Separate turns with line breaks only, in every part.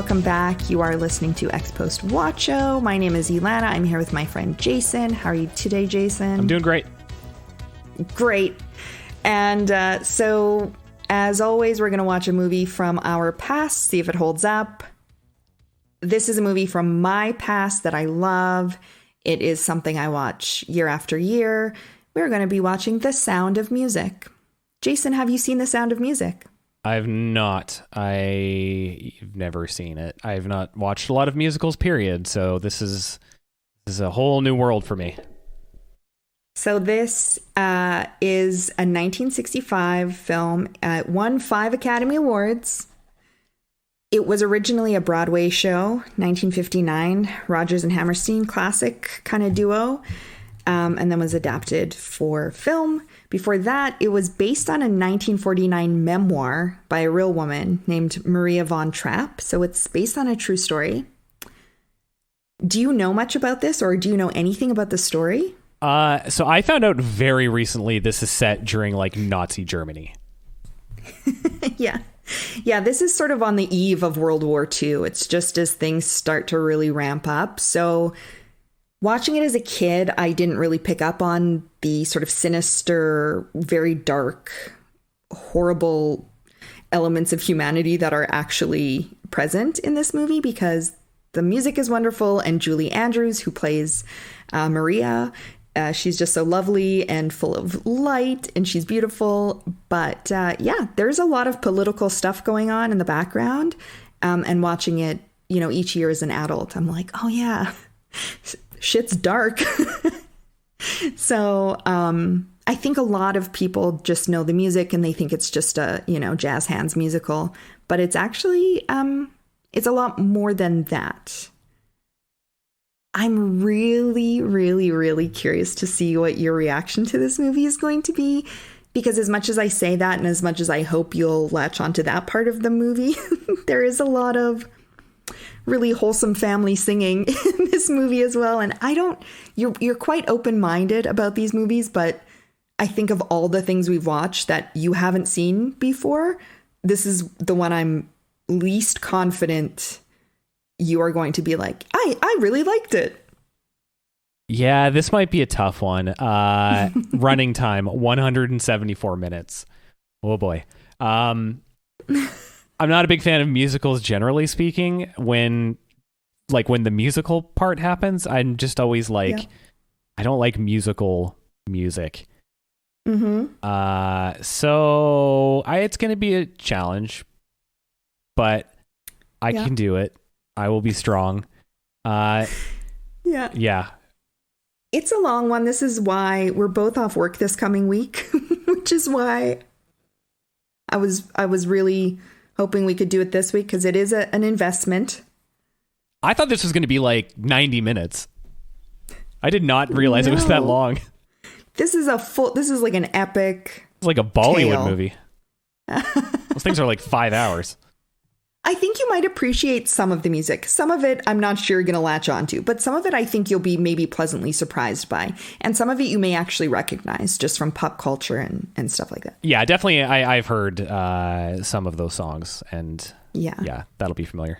welcome back. You are listening to Ex Post Watcho. My name is Ilana. I'm here with my friend Jason. How are you today, Jason?
I'm doing great.
Great. And so, as always, we're going to watch a movie from our past, see if it holds up. This is a movie from my past that I love. It is something I watch year after year. We're going to be watching The Sound of Music. Jason, have you seen The Sound of Music?
I've not. I've never seen it. I've not watched a lot of musicals, period. So this is a whole new world for me.
So this is a 1965 film. It won 5 Academy Awards. It was originally a Broadway show, 1959, Rodgers and Hammerstein classic kind of duo, and then was adapted for film. Before that, it was based on a 1949 memoir by a real woman named Maria von Trapp. So it's based on a true story. Do you know much about this, or do you know anything about the story?
So I found out very recently this is set during like Nazi Germany.
Yeah. Yeah, this is sort of on the eve of World War II. It's just as things start to really ramp up. So watching it as a kid, I didn't really pick up on the sort of sinister, very dark, horrible elements of humanity that are actually present in this movie, because the music is wonderful, and Julie Andrews, who plays Maria, she's just so lovely and full of light, and she's beautiful. But yeah, there's a lot of political stuff going on in the background. And watching it, you know, each year as an adult, I'm like, oh yeah, shit's dark. So I think a lot of people just know the music and they think it's just a, you know, jazz hands musical. But it's actually, it's a lot more than that. I'm really, really, really curious to see what your reaction to this movie is going to be, because as much as I say that and as much as I hope you'll latch onto that part of the movie, there is a lot of really wholesome family singing in this movie as well. And you're quite open-minded about these movies, but I think of all the things we've watched that you haven't seen before, this is the one I'm least confident you are going to be like, I really liked it.
Yeah, this might be a tough one. Running time, 174 minutes. Oh boy. I'm not a big fan of musicals, generally speaking. When the musical part happens, I'm just always like, yeah. I don't like musical music.
Mm-hmm.
So it's going to be a challenge, but I can do it. I will be strong. Yeah.
It's a long one. This is why we're both off work this coming week, which is why I was really hoping we could do it this week, because it is an investment.
I thought this was going to be like 90 minutes. I did not realize it was that long.
This is like an epic.
It's like a Bollywood
tale.
Movie. Those things are like 5 hours.
I think you might appreciate some of the music. Some of it, I'm not sure you're going to latch onto, but some of it I think you'll be maybe pleasantly surprised by. And some of it you may actually recognize just from pop culture and stuff like that.
Yeah, definitely. I've heard some of those songs, and yeah, that'll be familiar.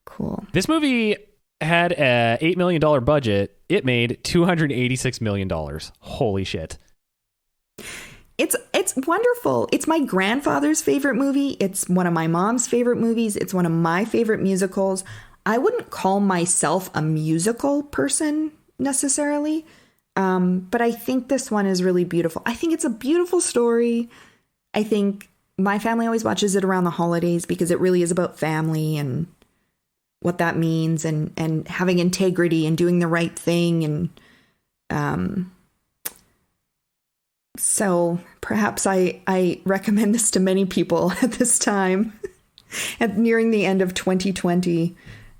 Cool.
This movie had a $8 million budget. It made $286 million. Holy shit.
It's wonderful. It's my grandfather's favorite movie. It's one of my mom's favorite movies. It's one of my favorite musicals. I wouldn't call myself a musical person necessarily, but I think this one is really beautiful. I think it's a beautiful story. I think my family always watches it around the holidays because it really is about family and what that means, and having integrity and doing the right thing. And so perhaps I recommend this to many people at this time, at nearing the end of 2020.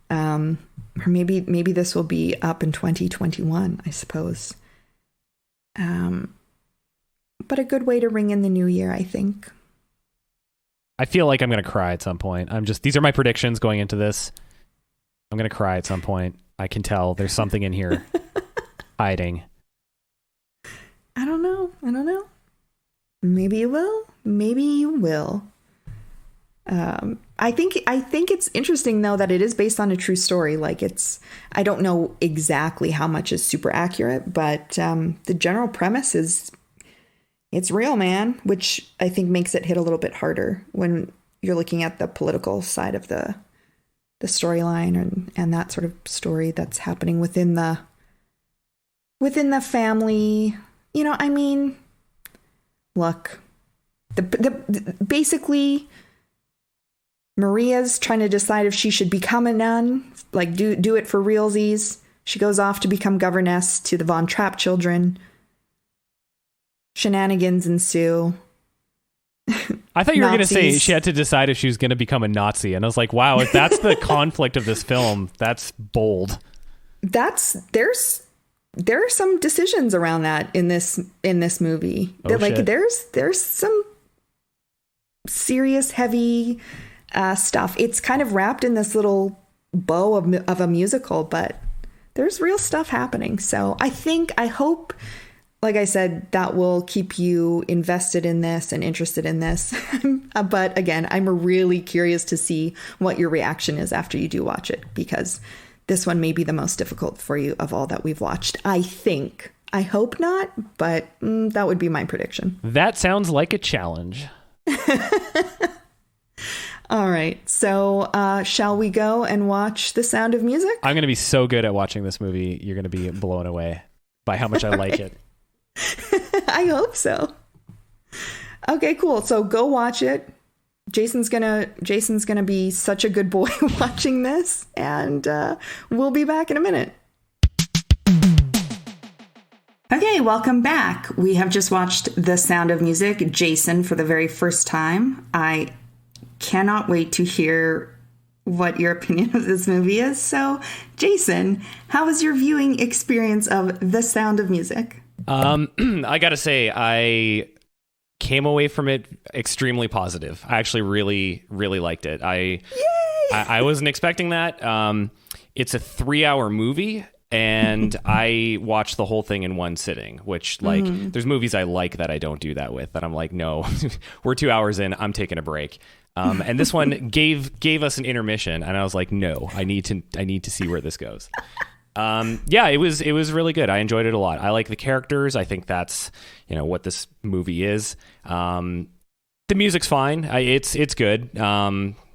Or maybe this will be up in 2021, I suppose. But a good way to ring in the new year, I think.
I feel like I'm going to cry at some point. These are my predictions going into this. I'm going to cry at some point. I can tell there's something in here hiding.
I don't know. Maybe you will. Maybe you will. I think it's interesting though that it is based on a true story. Like I don't know exactly how much is super accurate, but the general premise is it's real, man, which I think makes it hit a little bit harder when you're looking at the political side of the storyline and that sort of story that's happening within the family. You know, I mean, look, basically Maria's trying to decide if she should become a nun, like do it for realsies. She goes off to become governess to the Von Trapp children. Shenanigans ensue.
I thought you were going to say she had to decide if she was going to become a Nazi. And I was like, wow, if that's the conflict of this film, that's bold. There are some decisions around that in this movie. Oh,
like
shit.
There's some serious heavy stuff. It's kind of wrapped in this little bow of a musical, but there's real stuff happening. So I hope, like I said, that will keep you invested in this and interested in this. But again, I'm really curious to see what your reaction is after you do watch it, because this one may be the most difficult for you of all that we've watched. I think. I hope not, but that would be my prediction.
That sounds like a challenge.
All right. So shall we go and watch The Sound of Music?
I'm going to be so good at watching this movie. You're going to be blown away by how much I like it.
I hope so. Okay, cool. So go watch it. Jason's gonna be such a good boy watching this, and we'll be back in a minute. Okay, welcome back. We have just watched The Sound of Music, Jason, for the very first time. I cannot wait to hear what your opinion of this movie is. So, Jason, how was your viewing experience of The Sound of Music?
I gotta say, I came away from it extremely positive. I actually really, really liked it. I wasn't expecting that. It's a 3-hour movie, and I watched the whole thing in one sitting, which, like, there's movies I like that I don't do that with, that I'm like, no, we're 2 hours in, I'm taking a break. And this one gave us an intermission, and I was like, no, I need to see where this goes. Yeah, it was really good. I enjoyed it a lot. I like the characters. I think that's, what this movie is. The music's fine. It's good. I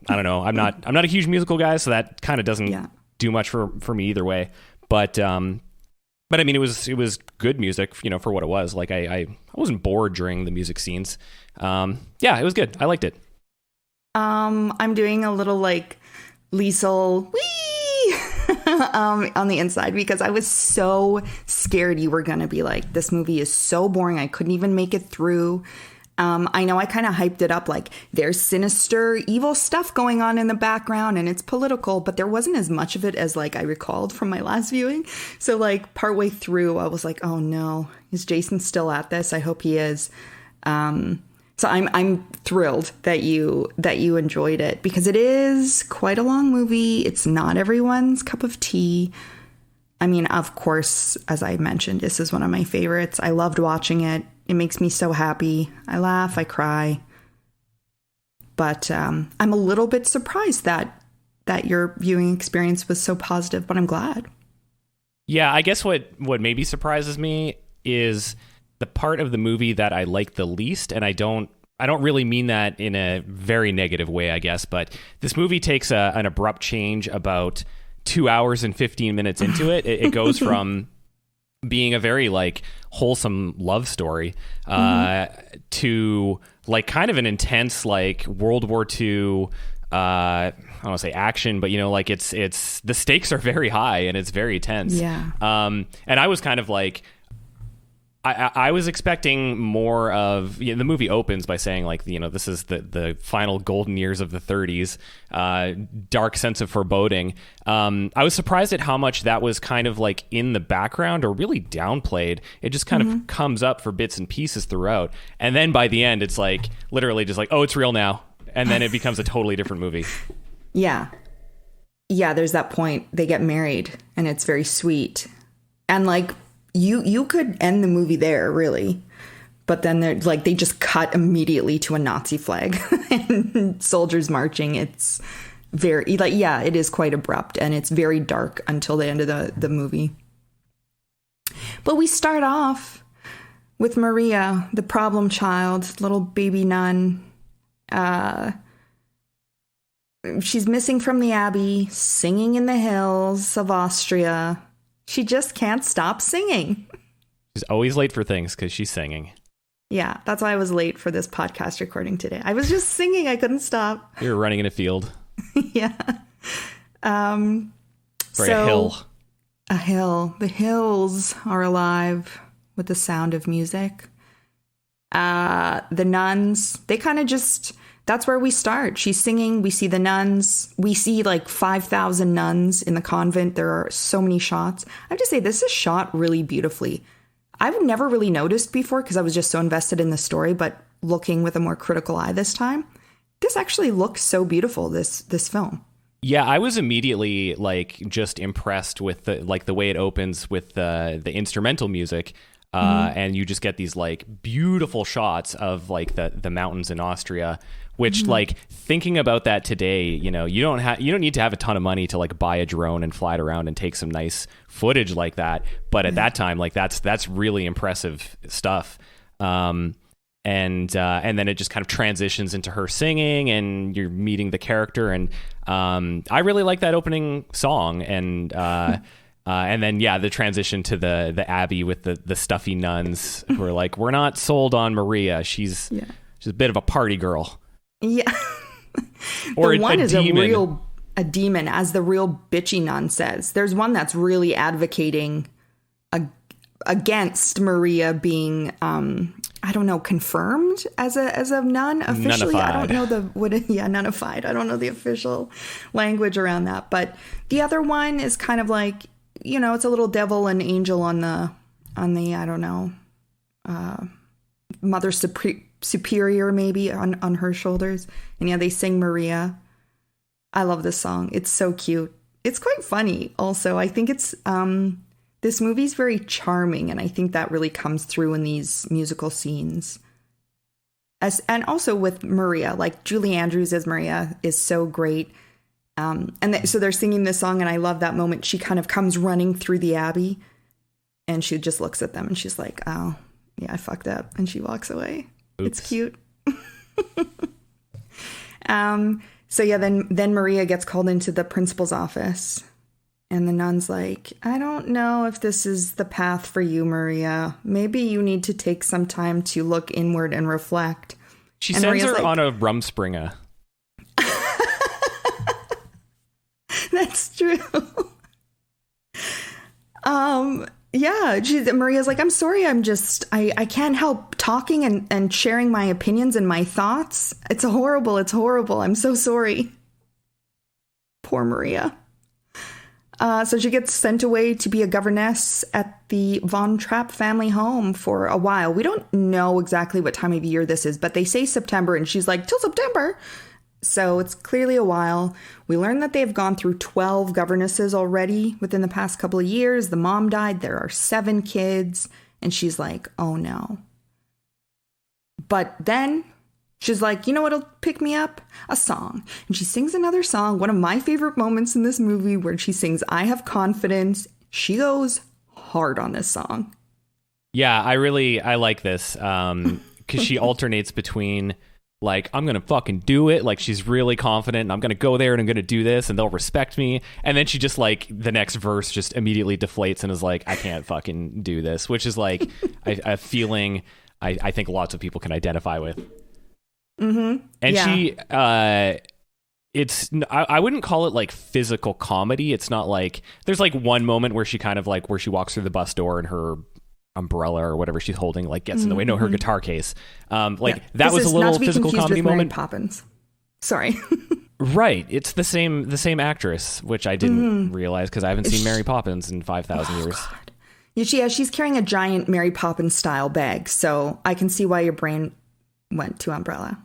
don't know. I'm not a huge musical guy, so that kind of doesn't do much for me either way. But I mean, it was good music, for what it was. Like I wasn't bored during the music scenes. Yeah, it was good. I liked it.
I'm doing a little like Liesel wee on the inside, because I was so scared you were going to be like, this movie is so boring, I couldn't even make it through. I know I kind of hyped it up like there's sinister, evil stuff going on in the background and it's political, but there wasn't as much of it as like I recalled from my last viewing. So like partway through, I was like, oh no, is Jason still at this? I hope he is. So I'm thrilled that you enjoyed it, because it is quite a long movie. It's not everyone's cup of tea. I mean, of course, as I mentioned, this is one of my favorites. I loved watching it. It makes me so happy. I laugh, I cry. But I'm a little bit surprised that your viewing experience was so positive, but I'm glad.
Yeah, I guess what maybe surprises me is the part of the movie that I like the least, and I don't really mean that in a very negative way, I guess, but this movie takes an abrupt change about 2 hours and 15 minutes into it. It goes from being a very like wholesome love story to like kind of an intense like World War II I don't want to say action, but like it's the stakes are very high and it's very tense.
Yeah.
And I was kind of like, I was expecting more of, the movie opens by saying like, this is the final golden years of the 30s, dark sense of foreboding. I was surprised at how much that was kind of like in the background or really downplayed. It just kind of comes up for bits and pieces throughout. And then by the end, it's like literally just like, oh, it's real now. And then it becomes a totally different movie.
Yeah. Yeah, there's that point. They get married and it's very sweet. And like, you could end the movie there, really. But then they're like, they just cut immediately to a Nazi flag and soldiers marching. It's very like, yeah, it is quite abrupt, and it's very dark until the end of the movie. But we start off with Maria, the problem child, little baby nun. She's missing from the Abbey, singing in the hills of Austria. She just can't stop singing.
She's always late for things because she's singing.
Yeah, that's why I was late for this podcast recording today. I was just singing. I couldn't stop.
You were running in a field.
Yeah.
For a hill.
A hill. The hills are alive with the sound of music. The nuns, they kind of just, that's where we start. She's singing. We see the nuns. We see like 5,000 nuns in the convent. There are so many shots. I have to say, this is shot really beautifully. I've never really noticed before because I was just so invested in the story, but looking with a more critical eye this time, this actually looks so beautiful, this film.
Yeah, I was immediately like just impressed with the way it opens with the instrumental music. And you just get these like beautiful shots of like the mountains in Austria, which like thinking about that today, you know, you don't need to have a ton of money to like buy a drone and fly it around and take some nice footage like that. But at that time, like that's really impressive stuff. And then it just kind of transitions into her singing and you're meeting the character. And I really like that opening song. And then, yeah, the transition to the Abbey with the stuffy nuns who are like, we're not sold on Maria. She's a bit of a party girl.
Yeah.
Or
the one is
demon.
a demon, as the real bitchy nun says. There's one that's really advocating against Maria being, I don't know, confirmed as a nun officially.
Nunnified.
I don't know nunnified. I don't know the official language around that. But the other one is kind of like, you know, it's a little devil and angel on the I don't know, Mother Superior maybe on her shoulders. And yeah, they sing Maria. I love this song. It's so cute. It's quite funny also. I think it's this movie's very charming, and I think that really comes through in these musical scenes. And also with Maria, like Julie Andrews as Maria is so great. So they're singing this song, and I love that moment. She kind of comes running through the Abbey, and she just looks at them, and she's like, "Oh, yeah, I fucked up," and she walks away.
Oops.
It's cute. So yeah, then Maria gets called into the principal's office, and the nun's like, "I don't know if this is the path for you, Maria. Maybe you need to take some time to look inward and reflect."
She
and
sends
Maria's
her
like,
on a Rumspringa.
That's true. Yeah, Maria's like, "I'm sorry, I can't help talking and sharing my opinions and my thoughts. It's horrible. I'm so sorry." Poor Maria. So she gets sent away to be a governess at the Von Trapp family home for a while. We don't know exactly what time of year this is, but they say September, and she's like, "Till September." So it's clearly a while. We learn that they've gone through 12 governesses already within the past couple of years. The mom died. There are 7 kids. And she's like, oh no. But then she's like, you know what'll pick me up? A song. And she sings another song. One of my favorite moments in this movie where she sings, "I Have Confidence." She goes hard on this song.
Yeah, I like this because she alternates between like, I'm going to fucking do it. Like, she's really confident and I'm going to go there and I'm going to do this and they'll respect me. And then she just like the next verse just immediately deflates and is like, I can't fucking do this, which is like a feeling I think lots of people can identify with. Mm-hmm. And yeah. I wouldn't call it like physical comedy. It's not like there's like one moment where she kind of like where she walks through the bus door and her umbrella or whatever she's holding like gets in the way. No, her guitar case. That was a little physical comedy moment. Mary
Poppins. Sorry.
Right. It's the same actress, which I didn't realize because I haven't seen Mary Poppins in 5,000 years.
God. Yeah, she's carrying a giant Mary Poppins style bag, so I can see why your brain went to umbrella.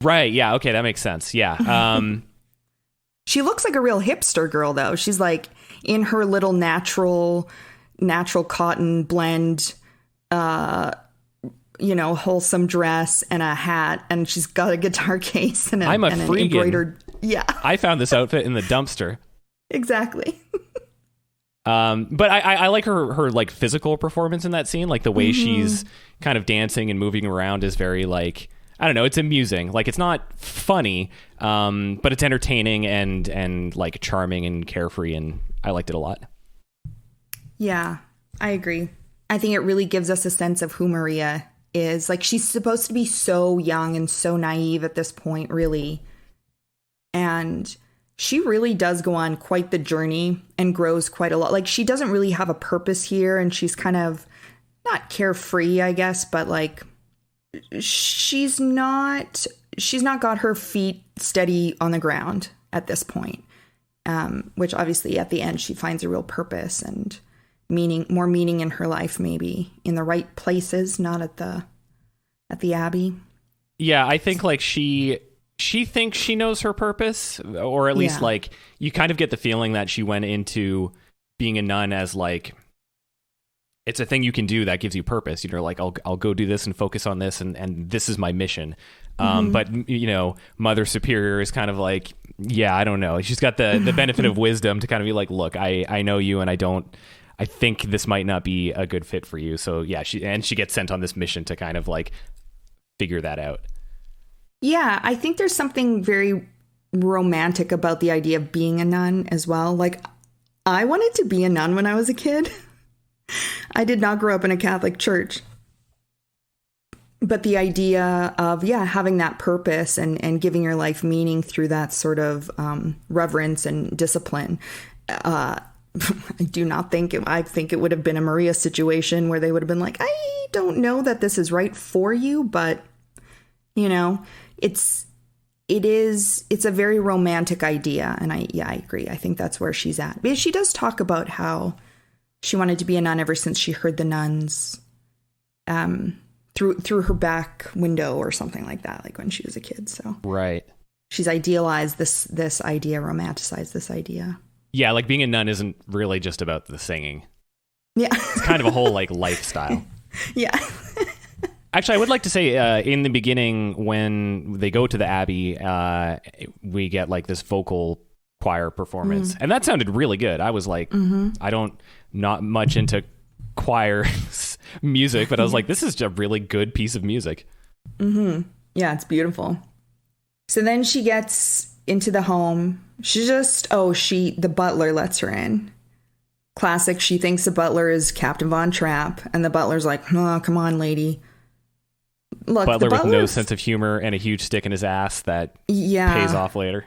Right. Yeah. Okay. That makes sense. Yeah.
She looks like a real hipster girl, though. She's like in her little natural cotton blend wholesome dress and a hat, and she's got a guitar case and,
I'm a
and an
freegan.
embroidered. Yeah,
I found this outfit in the dumpster.
Exactly.
But I like her like physical performance in that scene. Like the way she's kind of dancing and moving around is very like, I don't know, it's amusing. Like it's not funny, but it's entertaining and like charming and carefree, and I liked it a lot.
Yeah, I agree. I think it really gives us a sense of who Maria is. Like, she's supposed to be so young and so naive at this point, really. And she really does go on quite the journey and grows quite a lot. Like, she doesn't really have a purpose here, and she's kind of not carefree, I guess, but like she's not got her feet steady on the ground at this point. Which obviously at the end she finds a real purpose and more meaning in her life, maybe in the right places, not at the Abbey.
Yeah, I think like she thinks she knows her purpose, or at least like you kind of get the feeling that she went into being a nun as like, it's a thing you can do that gives you purpose. Like I'll go do this and focus on this, and this is my mission. But Mother Superior is kind of like, yeah, I don't know. She's got the benefit of wisdom to kind of be like, look, I know you, and I think this might not be a good fit for you. So yeah, she gets sent on this mission to kind of like figure that out.
Yeah, I think there's something very romantic about the idea of being a nun as well. Like, I wanted to be a nun when I was a kid. I did not grow up in a Catholic church. But the idea of, having that purpose and giving your life meaning through that sort of reverence and discipline, I do not think I think it would have been a Maria situation where they would have been like, I don't know that this is right for you, but it's a very romantic idea. And I agree. I think that's where she's at. Because she does talk about how she wanted to be a nun ever since she heard the nuns through her back window or something like that, like when she was a kid. So
right.
She's idealized this idea, romanticized this idea.
Yeah, like being a nun isn't really just about the singing.
Yeah.
It's kind of a whole like lifestyle.
Yeah.
Actually, I would like to say in the beginning when they go to the Abbey, we get like this vocal choir performance. And that sounded really good. I was like, not much into choir music, but I was like, this is a really good piece of music.
Yeah, it's beautiful. So then she gets into the home. The butler lets her in. Classic. She thinks the butler is Captain Von Trapp, and the butler's like, "Oh, come on, lady." Look,
butler with no sense of humor and a huge stick in his ass that pays off later.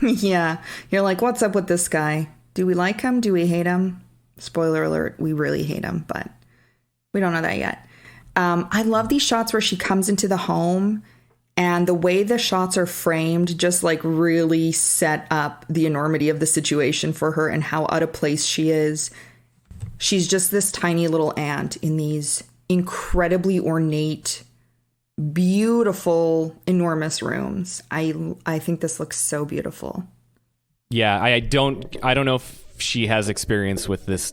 Yeah, you're like, what's up with this guy? Do we like him? Do we hate him? Spoiler alert: we really hate him, but we don't know that yet. I love these shots where she comes into the home. And the way the shots are framed just like really set up the enormity of the situation for her and how out of place she is. She's just this tiny little ant in these incredibly ornate, beautiful, enormous rooms. I think this looks so beautiful.
Yeah, I don't know if she has experience with this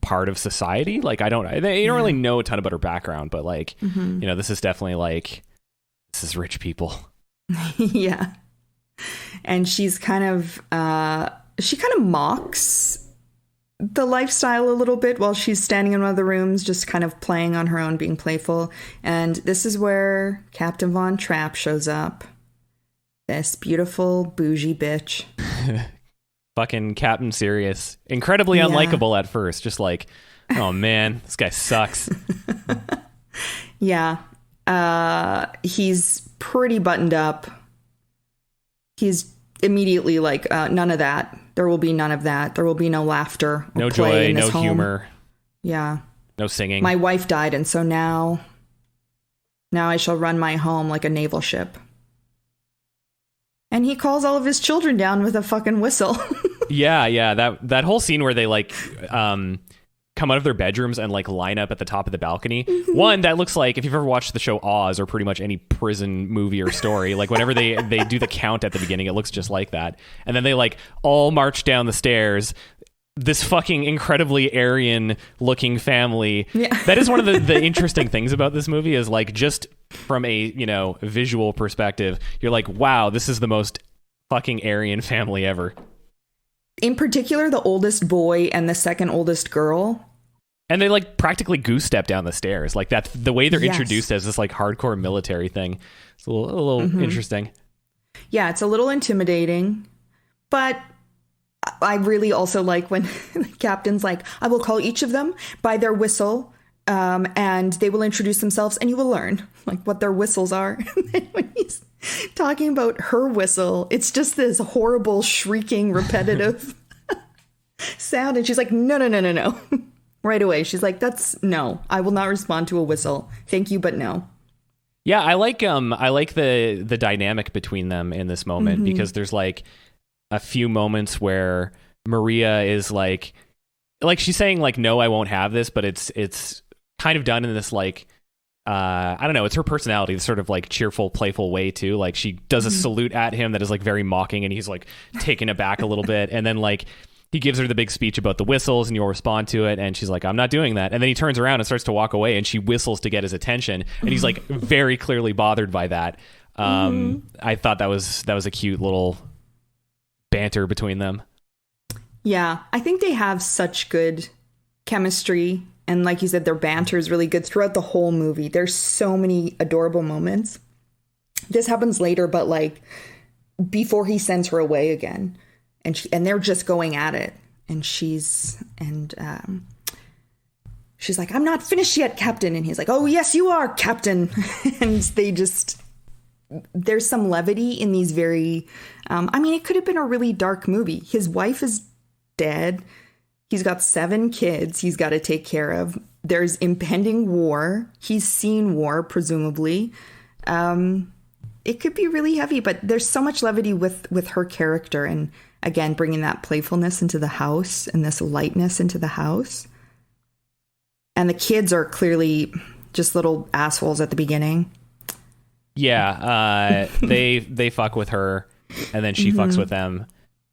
part of society. Like you don't really know a ton about her background, but like this is definitely like, this is rich people.
Yeah. And she's kind of she kind of mocks the lifestyle a little bit while she's standing in one of the rooms, just kind of playing on her own, being playful. And this is where Captain Von Trapp shows up, this beautiful bougie bitch.
Fucking Captain Sirius. Incredibly unlikable at first. Just like, oh man, this guy sucks.
Yeah. He's pretty buttoned up. He's immediately like, none of that. There will be none of that. There will be no laughter.
No joy, no humor.
Yeah.
No singing.
My wife died, and so now I shall run my home like a naval ship. And he calls all of his children down with a fucking whistle.
Yeah. That whole scene where they like come out of their bedrooms and like line up at the top of the balcony. One, that looks like, if you've ever watched the show Oz or pretty much any prison movie or story, like whenever they do the count at the beginning, it looks just like that. And then they like all march down the stairs this fucking incredibly Aryan looking family.
Yeah.
That is one of the interesting things about this movie is like just from a, visual perspective, you're like, wow, this is the most fucking Aryan family ever.
In particular, the oldest boy and the second oldest girl.
And they like practically goose step down the stairs. Like that's the way they're introduced as this like hardcore military thing. It's a little interesting.
Yeah, it's a little intimidating, but I really also like when the captain's like, I will call each of them by their whistle, and they will introduce themselves and you will learn like what their whistles are. And then when he's talking about her whistle, it's just this horrible, shrieking, repetitive sound. And she's like, no. Right away. She's like, no, I will not respond to a whistle. Thank you, but no.
Yeah, I like the dynamic between them in this moment because there's like a few moments where Maria is like she's saying like, no, I won't have this, but it's kind of done in this like I don't know, it's her personality, this sort of like cheerful, playful way too. Like she does a salute at him that is like very mocking and he's like taken aback a little bit, and then like he gives her the big speech about the whistles and you'll respond to it, and she's like, I'm not doing that. And then he turns around and starts to walk away and she whistles to get his attention, and he's like very clearly bothered by that. I thought that was a cute little banter between them.
Yeah, I think they have such good chemistry, and like you said, their banter is really good throughout the whole movie. There's so many adorable moments. This happens later, but like before he sends her away again, and they're just going at it, and she's like, I'm not finished yet, Captain, and he's like, oh yes you are, Captain. And there's some levity in these very it could have been a really dark movie. His wife is dead. He's got 7 kids he's got to take care of. There's impending war. He's seen war, presumably. It could be really heavy, but there's so much levity with her character, and again, bringing that playfulness into the house and this lightness into the house. And the kids are clearly just little assholes at the beginning.
Yeah, they fuck with her, and then she fucks with them.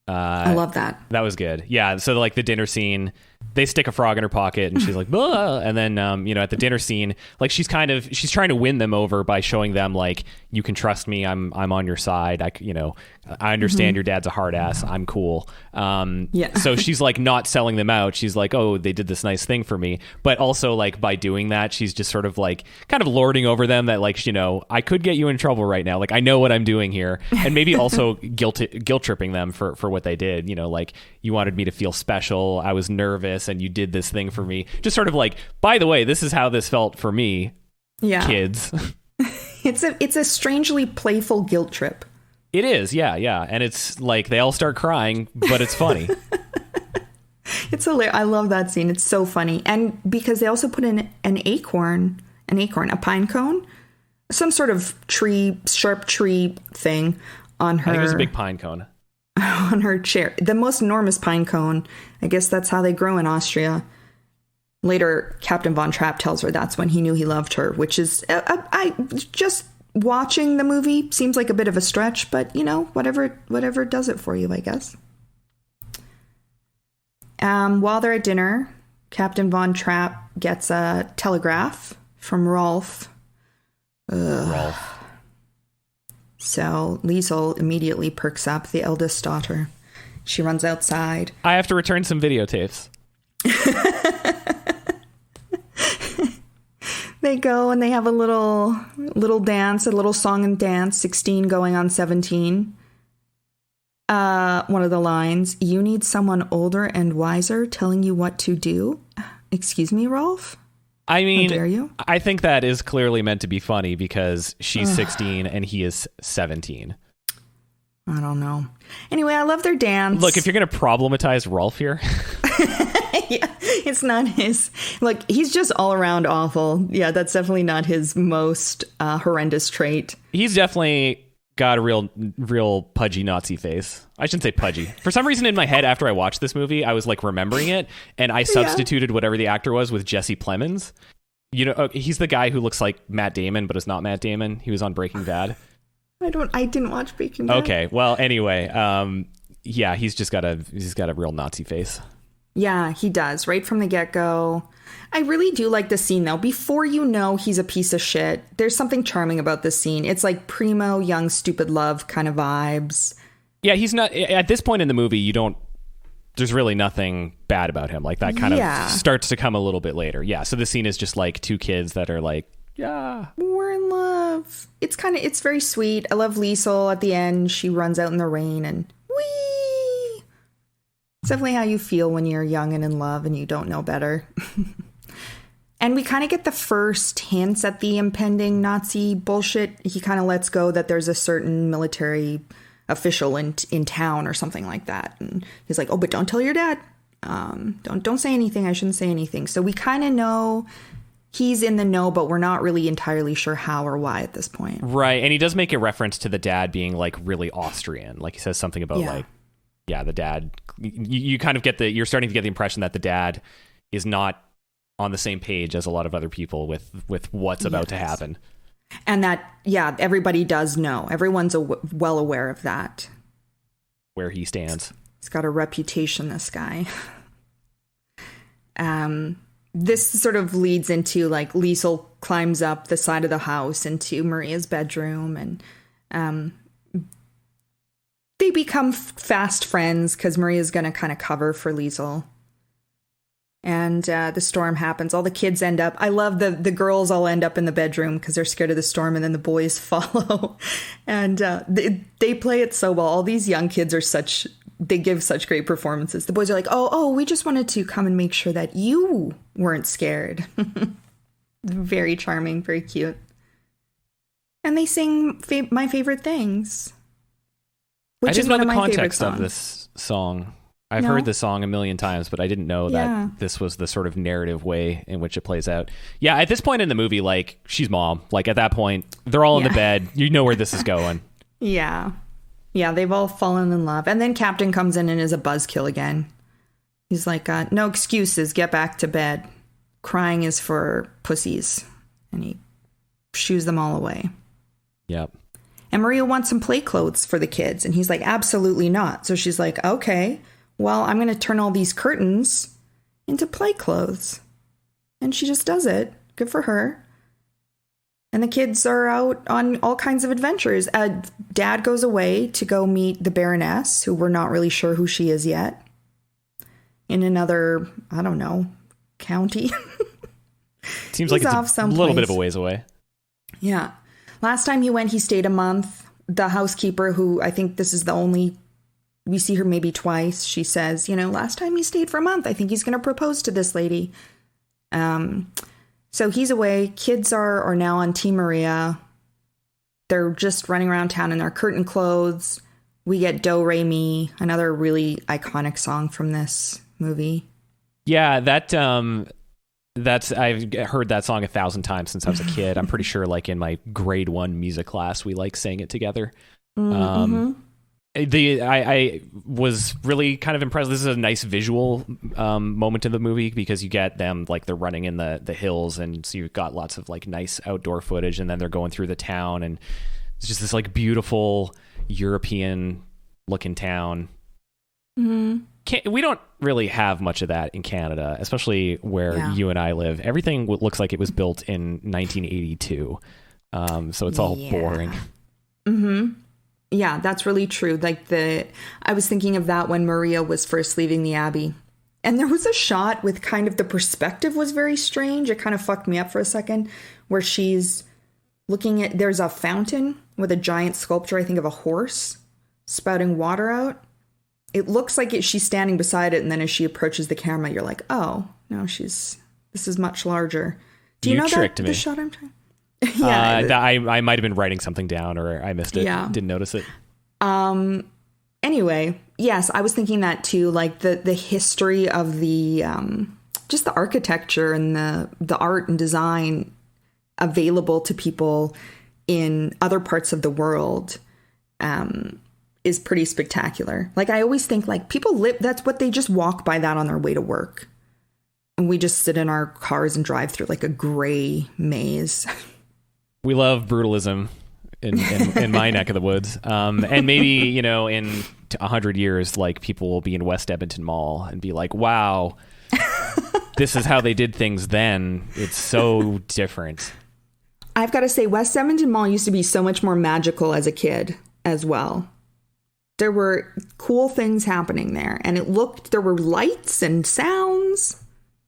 I love that.
That was good. Yeah, so like the dinner scene, they stick a frog in her pocket and she's like, "Blah," and then at the dinner scene, like she's trying to win them over by showing them like, you can trust me, I'm on your side. I understand your dad's a hard ass. I'm cool. So she's like not selling them out. She's like, oh, they did this nice thing for me. But also like by doing that, she's just sort of like kind of lording over them that like, I could get you in trouble right now. Like I know what I'm doing here. And maybe also guilt tripping them for what they did. Like you wanted me to feel special. I was nervous and you did this thing for me. Just sort of like, by the way, this is how this felt for me. Yeah. Kids.
It's a strangely playful guilt trip.
It is, yeah. And it's like they all start crying, but it's funny.
It's hilarious. I love that scene. It's so funny. And because they also put in a pine cone, some sort of sharp tree thing on her.
I think it was a big pine cone.
On her chair. The most enormous pine cone. I guess that's how they grow in Austria. Later, Captain Von Trapp tells her that's when he knew he loved her, which is, I just watching the movie seems like a bit of a stretch, but whatever does it for you, I guess. While they're at dinner, Captain Von Trapp gets a telegraph from Rolf.
Rolf.
So Liesel immediately perks up, the eldest daughter. She runs outside.
I have to return some videotapes.
They go and they have a little dance, a little song and dance, 16 going on 17. One of the lines, you need someone older and wiser telling you what to do. Excuse me, Rolf?
I mean,
how dare you?
I think that is clearly meant to be funny because she's 16 and he is 17.
I don't know. Anyway, I love their dance.
Look, if you're going to problematize Rolf here.
Yeah, it's not his. Like, he's just all around awful. Yeah, that's definitely not his most horrendous trait.
He's definitely got a real pudgy Nazi face. I shouldn't say pudgy. For some reason in my head after I watched this movie, I was like remembering it, and I substituted whatever the actor was with Jesse Plemons. He's the guy who looks like Matt Damon, but is not Matt Damon. He was on Breaking Bad.
I didn't watch Breaking Bad.
Okay, well, anyway, yeah, he's got a real Nazi face.
Yeah, he does, right from the get-go. I really do like the scene, though. Before you know he's a piece of shit, there's something charming about this scene. It's like primo, young, stupid love kind of vibes.
Yeah, he's not... At this point in the movie, you don't... There's really nothing bad about him. Like, that kind of starts to come a little bit later. Yeah, so the scene is just like two kids that are like, yeah,
we're in love. It's very sweet. I love Liesel at the end. She runs out in the rain and whee! It's definitely how you feel when you're young and in love and you don't know better. And we kind of get the first hints at the impending Nazi bullshit. He kind of lets go that there's a certain military official in town or something like that. And he's like, oh, but don't tell your dad. Don't say anything. I shouldn't say anything. So we kind of know he's in the know, but we're not really entirely sure how or why at this point.
Right. And he does make a reference to the dad being like really Austrian. Like he says something about the dad. You kind of you're starting to get the impression that the dad is not on the same page as a lot of other people with what's about to happen.
And that, everybody does know. Everyone's well aware of that.
Where he stands.
He's got a reputation, this guy. This sort of leads into like Liesel climbs up the side of the house into Maria's bedroom, and they become fast friends because Maria's going to kind of cover for Liesel. And the storm happens. All the kids end up. I love the girls all end up in the bedroom because they're scared of the storm, and then the boys follow. And they play it so well. All these young kids they give such great performances. The boys are like, oh, we just wanted to come and make sure that you weren't scared. Very charming, very cute. And they sing My Favorite Things, which is one of my favorite songs.
I didn't know the context of this song. I've heard this song a million times, but I didn't know that this was the sort of narrative way in which it plays out. Yeah, at this point in the movie, like, she's mom. Like, at that point, they're all in the bed. You know where this is going.
Yeah. Yeah, they've all fallen in love. And then Captain comes in and is a buzzkill again. He's like, no excuses, get back to bed. Crying is for pussies. And he shoos them all away.
Yep.
And Maria wants some play clothes for the kids. And he's like, absolutely not. So she's like, okay, well, I'm going to turn all these curtains into play clothes. And she just does it. Good for her. And the kids are out on all kinds of adventures. Dad goes away to go meet the Baroness, who we're not really sure who she is yet. In another, I don't know, county.
Seems like it's a little bit of a ways away.
Yeah. Last time he went, he stayed a month. The housekeeper, who I think this is the only... We see her maybe twice. She says, last time he stayed for a month. I think he's going to propose to this lady. So he's away. Kids are now on Team Maria. They're just running around town in their curtain clothes. We get Do Re Mi, another really iconic song from this movie. Yeah,
that's I've heard that song 1,000 times since I was a kid. I'm pretty sure, like in my grade 1 music class, we like sang it together.
Mm-hmm.
I was really kind of impressed. This is a nice visual moment in the movie because you get them like they're running in the hills, and so you've got lots of like nice outdoor footage, and then they're going through the town, and it's just this like beautiful European looking town.
Mm-hmm.
We don't really have much of that in Canada, especially where you and I live. Everything looks like it was built in 1982, so it's all boring.
Mm-hmm. Yeah, that's really true. Like I was thinking of that when Maria was first leaving the Abbey. And there was a shot with kind of the perspective was very strange. It kind of fucked me up for a second, where she's looking at, there's a fountain with a giant sculpture, I think of a horse spouting water out. It looks like she's standing beside it. And then as she approaches the camera, you're like, oh, no, this is much larger. Do you know that the shot I'm trying?
I might have been writing something down, or I missed it.
Yeah.
Didn't notice it.
Anyway, yes, I was thinking that too. Like the history of the just the architecture and the art and design available to people in other parts of the world is pretty spectacular. Like I always think like people live. That's what they just walk by that on their way to work, and we just sit in our cars and drive through like a gray maze.
We love brutalism in my neck of the woods. And maybe, you know, in 100 years, like people will be in West Edmonton Mall and be like, wow, this is how they did things then. It's so different.
I've got to say, West Edmonton Mall used to be so much more magical as a kid as well. There were cool things happening there, and there were lights and sounds.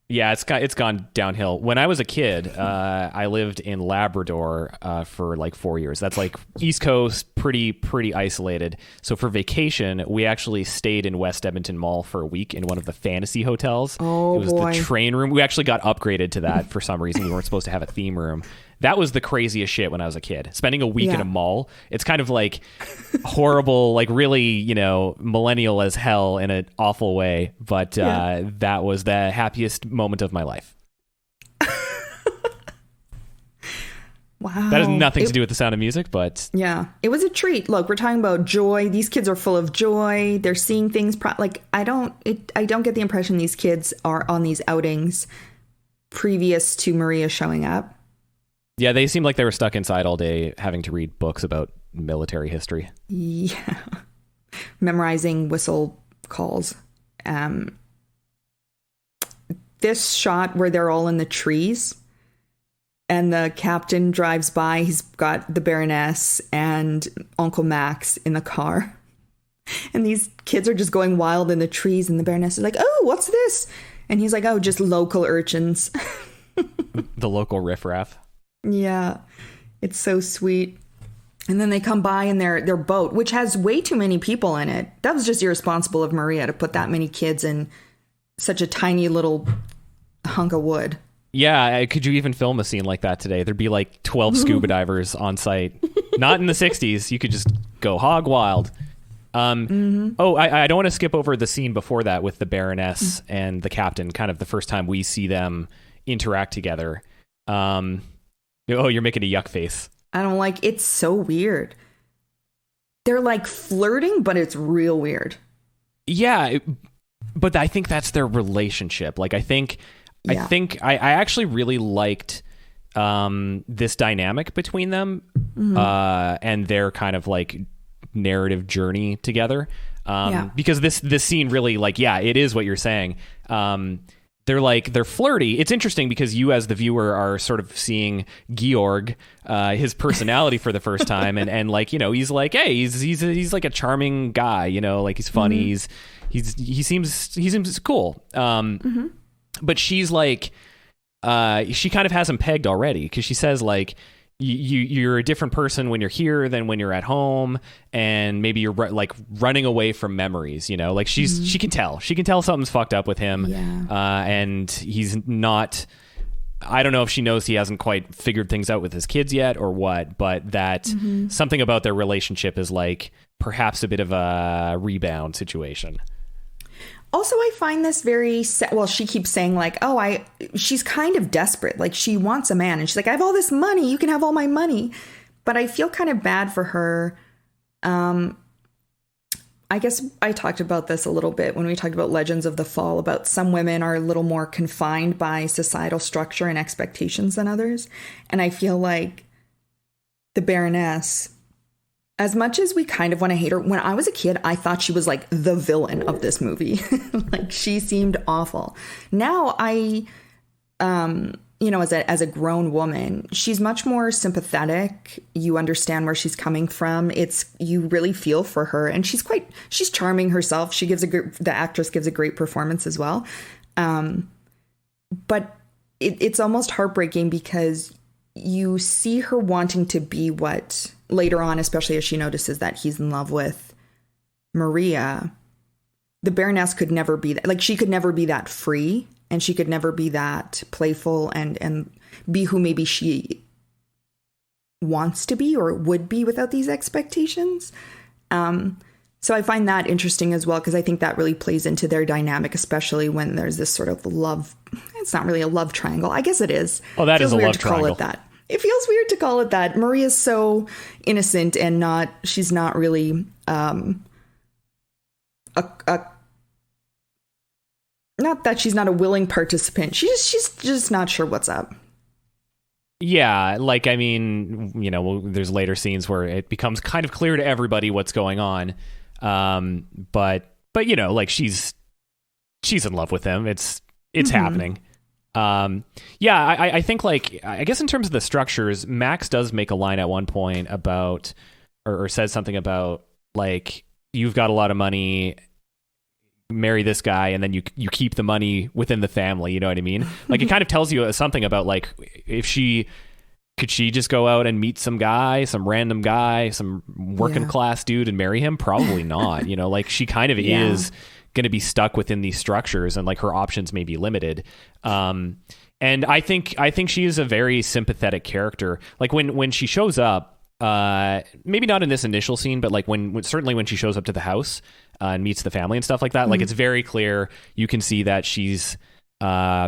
Yeah, it's gone downhill. When I was a kid, I lived in Labrador for like 4 years. That's like East Coast, pretty isolated. So for vacation, we actually stayed in West Edmonton Mall for a week in one of the fantasy hotels.
Oh,
it was
boy.
The train room. We actually got upgraded to that for some reason. We weren't supposed to have a theme room. That was the craziest shit when I was a kid. Spending a week in a mall, it's kind of like horrible, like really, you know, millennial as hell in an awful way. But that was the happiest moment of my life.
Wow.
That has nothing to do with The Sound of Music, but...
Yeah, it was a treat. Look, we're talking about joy. These kids are full of joy. They're seeing things... I don't get the impression these kids are on these outings previous to Maria showing up.
Yeah, they seemed like they were stuck inside all day having to read books about military history.
Yeah. Memorizing whistle calls. This shot where they're all in the trees and the captain drives by, he's got the Baroness and Uncle Max in the car. And these kids are just going wild in the trees, and the Baroness is like, oh, what's this? And he's like, oh, just local urchins.
The local riffraff.
Yeah, it's so sweet. And then they come by in their boat, which has way too many people in it. That was just irresponsible of Maria to put that many kids in such a tiny little hunk of wood.
Yeah, could you even film a scene like that today? There'd be like 12 scuba divers on site. Not in the 60s. You could just go hog wild. Oh, I don't want to skip over the scene before that with the Baroness and the captain, kind of the first time we see them interact together. Oh, you're making a yuck face.
I don't like, it's so weird. They're like flirting, but it's real weird.
Yeah, but I think that's their relationship. Like, I actually really liked this dynamic between them and their kind of like narrative journey together. Because this scene really, like, yeah, it is what you're saying. They're flirty. It's interesting because you as the viewer are sort of seeing Georg, his personality for the first time. And like, you know, he's like, hey, he's like a charming guy, you know, like he's funny. He seems cool. But she's like, she kind of has him pegged already, because she says like, you're a different person when you're here than when you're at home, and maybe you're like running away from memories, you know, like she can tell something's fucked up with him. And he's not, I don't know if she knows he hasn't quite figured things out with his kids yet or what, but that something about their relationship is like perhaps a bit of a rebound situation.
Also, I find this very, well, she keeps saying like, oh, she's kind of desperate. Like, she wants a man. And she's like, I have all this money. You can have all my money. But I feel kind of bad for her. I guess I talked about this a little bit when we talked about Legends of the Fall, about some women are a little more confined by societal structure and expectations than others. And I feel like the Baroness, as much as we kind of want to hate her, when I was a kid, I thought she was like the villain of this movie. Like, she seemed awful. Now you know, as a grown woman, she's much more sympathetic. You understand where she's coming from. You really feel for her, and she's charming herself. The actress gives a great performance as well. But it's almost heartbreaking because you see her wanting to be what later on, especially as she notices that he's in love with Maria, the Baroness could never be that. Like, she could never be that free, and she could never be that playful and be who maybe she wants to be or would be without these expectations. So I find that interesting as well, because I think that really plays into their dynamic, especially when there's this sort of love. It's not really a love triangle. I guess it is.
Oh, that is a love triangle.
Call it that. It feels weird to call it that. Maria's so innocent and she's not really not that she's not a willing participant. She's just not sure what's up.
Yeah, like, I mean, there's later scenes where it becomes kind of clear to everybody what's going on. But like she's in love with him. It's happening. Yeah, I think, like, I guess in terms of the structures, Max does make a line at one point about, or says something about, like, you've got a lot of money, marry this guy, and then you keep the money within the family. You know what I mean? Like, it kind of tells you something about, like, if she could she just go out and meet some guy, some random guy, some working class dude and marry him? Probably not. Like, she kind of is going to be stuck within these structures, and, like, her options may be limited. And I think she is a very sympathetic character. Like, when she shows up, maybe not in this initial scene, but, like, certainly when she shows up to the house and meets the family and stuff like that, like, it's very clear. You can see that she's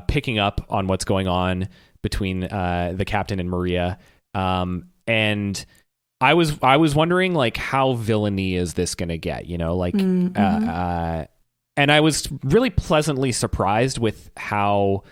picking up on what's going on between the captain and Maria. And I was wondering, like, how villainy is this going to get? Like, and I was really pleasantly surprised with how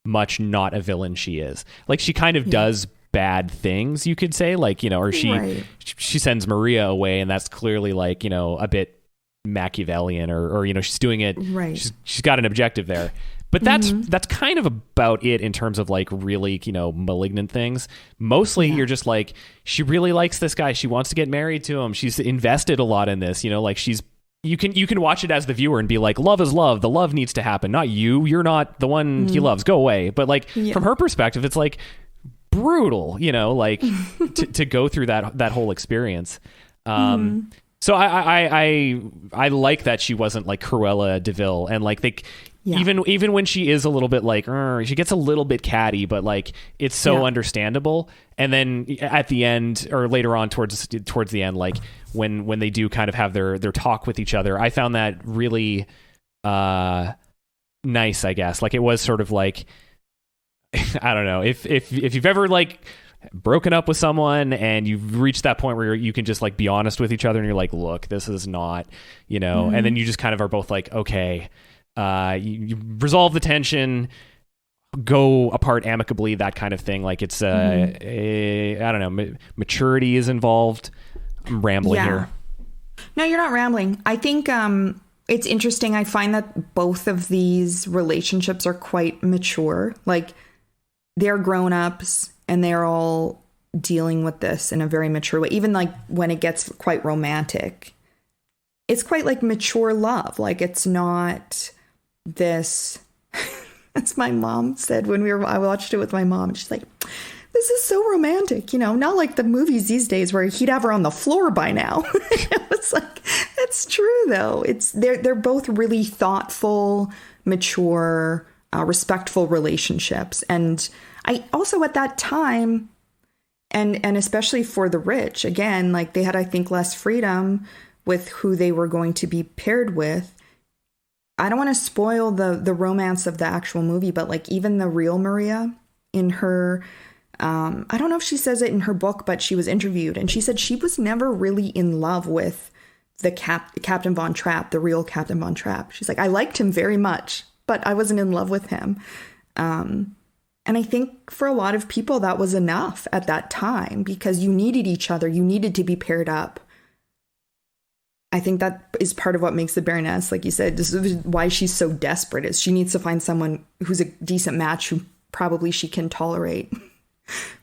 much not a villain she is. Like, she kind of does bad things, you could say, like, or she sends Maria away, and that's clearly, like, a bit Machiavellian, or she's doing it. Right. She's got an objective there. But that's kind of about it in terms of, like, really, malignant things. Mostly you're just like, she really likes this guy. She wants to get married to him. She's invested a lot in this, like, you can watch it as the viewer and be like, love is love. The love needs to happen. Not you. You're not the one he loves. Go away. But, like, from her perspective, it's, like, brutal, like, to go through that whole experience. So I like that she wasn't like Cruella de Vil, and, like, even when she is a little bit like, she gets a little bit catty, but, like, it's so understandable. And then at the end, or later on towards the end, like, when they do kind of have their talk with each other, I found that really nice, I guess. Like, it was sort of like, I don't know, if you've ever, like, broken up with someone and you've reached that point where you can just, like, be honest with each other, and you're like, look, this is not, and then you just kind of are both like, okay, you resolve the tension, go apart amicably, that kind of thing. Like, it's I don't know, maturity is involved. I'm rambling here.
No, you're not rambling. I think it's interesting. I find that both of these relationships are quite mature. Like, they're grown-ups, and they're all dealing with this in a very mature way. Even, like, when it gets quite romantic, it's quite, like, mature love. Like, it's not this, as my mom said when I watched it with my mom, she's like, this is so romantic, not like the movies these days where he'd have her on the floor by now. It's like, that's true though. They're both really thoughtful, mature, respectful relationships. And I also, at that time, and especially for the rich, again, like, they had, I think, less freedom with who they were going to be paired with. I don't want to spoil the romance of the actual movie, but, like, even the real Maria in her, I don't know if she says it in her book, but she was interviewed, and she said she was never really in love with the Captain Von Trapp, the real Captain Von Trapp. She's like, I liked him very much, but I wasn't in love with him. And I think for a lot of people that was enough at that time, because you needed each other. You needed to be paired up. I think that is part of what makes the Baroness, like you said, this is why she's so desperate, is she needs to find someone who's a decent match, who probably she can tolerate,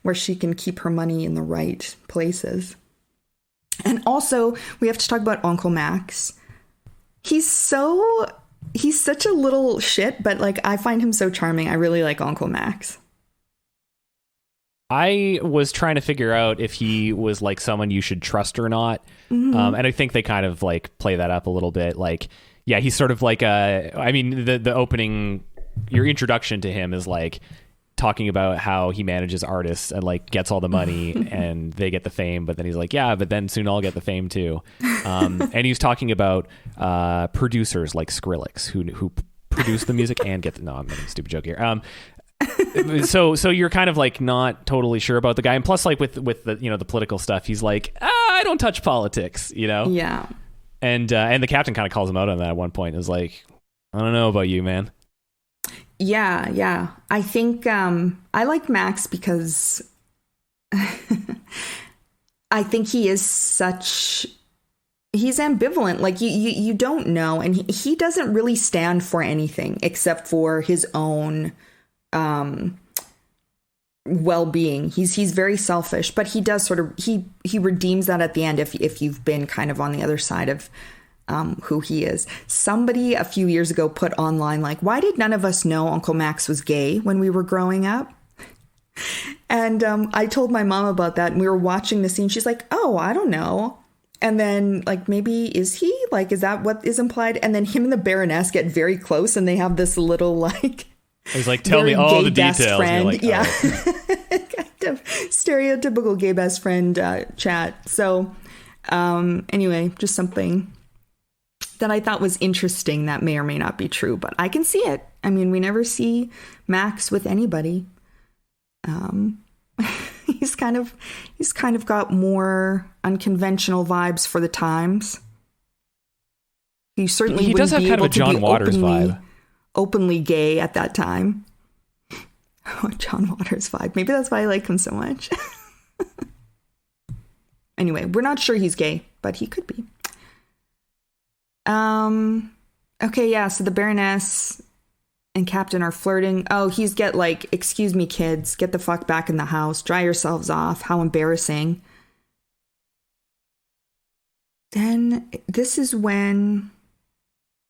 where she can keep her money in the right places. And also, we have to talk about Uncle Max. He's such a little shit, but, like, I find him so charming. I really like Uncle Max.
I was trying to figure out if he was, like, someone you should trust or not. And I think they kind of, like, play that up a little bit. Like, yeah, he's sort of like the opening, your introduction to him is, like, talking about how he manages artists and, like, gets all the money and they get the fame, but then he's like, yeah, but then soon I'll get the fame too. And he's talking about producers like Skrillex who produce the music and get the, no, I'm making a stupid joke here. So you're kind of, like, not totally sure about the guy, and plus, like, with the, the political stuff, he's like, I don't touch politics,
Yeah.
And the captain kind of calls him out on that at one point. Is like, I don't know about you, man.
Yeah. I think I like Max because I think he is he's ambivalent. Like you don't know. And he doesn't really stand for anything except for his own well-being. He's very selfish, but he does sort of, he redeems that at the end if you've been kind of on the other side of who he is. Somebody a few years ago put online, like, why did none of us know Uncle Max was gay when we were growing up? And I told my mom about that, and we were watching the scene. She's like, oh, I don't know. And then, like, maybe is he? Like, is that what is implied? And then him and the Baroness get very close, and they have this little, like...
He's like, tell me all the details.
Friend.
Like,
yeah. Kind of stereotypical gay best friend chat. So, anyway, just something that I thought was interesting that may or may not be true, but I can see it. I mean, we never see Max with anybody. He's kind of got more unconventional vibes for the times. He certainly
does have kind of a John Waters vibe.
Openly gay at that time. Oh, John Waters vibe. Maybe that's why I like him so much. Anyway, we're not sure he's gay, but he could be. Okay, yeah, so the Baroness and Captain are flirting. Oh, he's like, excuse me, kids, get the fuck back in the house. Dry yourselves off. How embarrassing. Then this is when...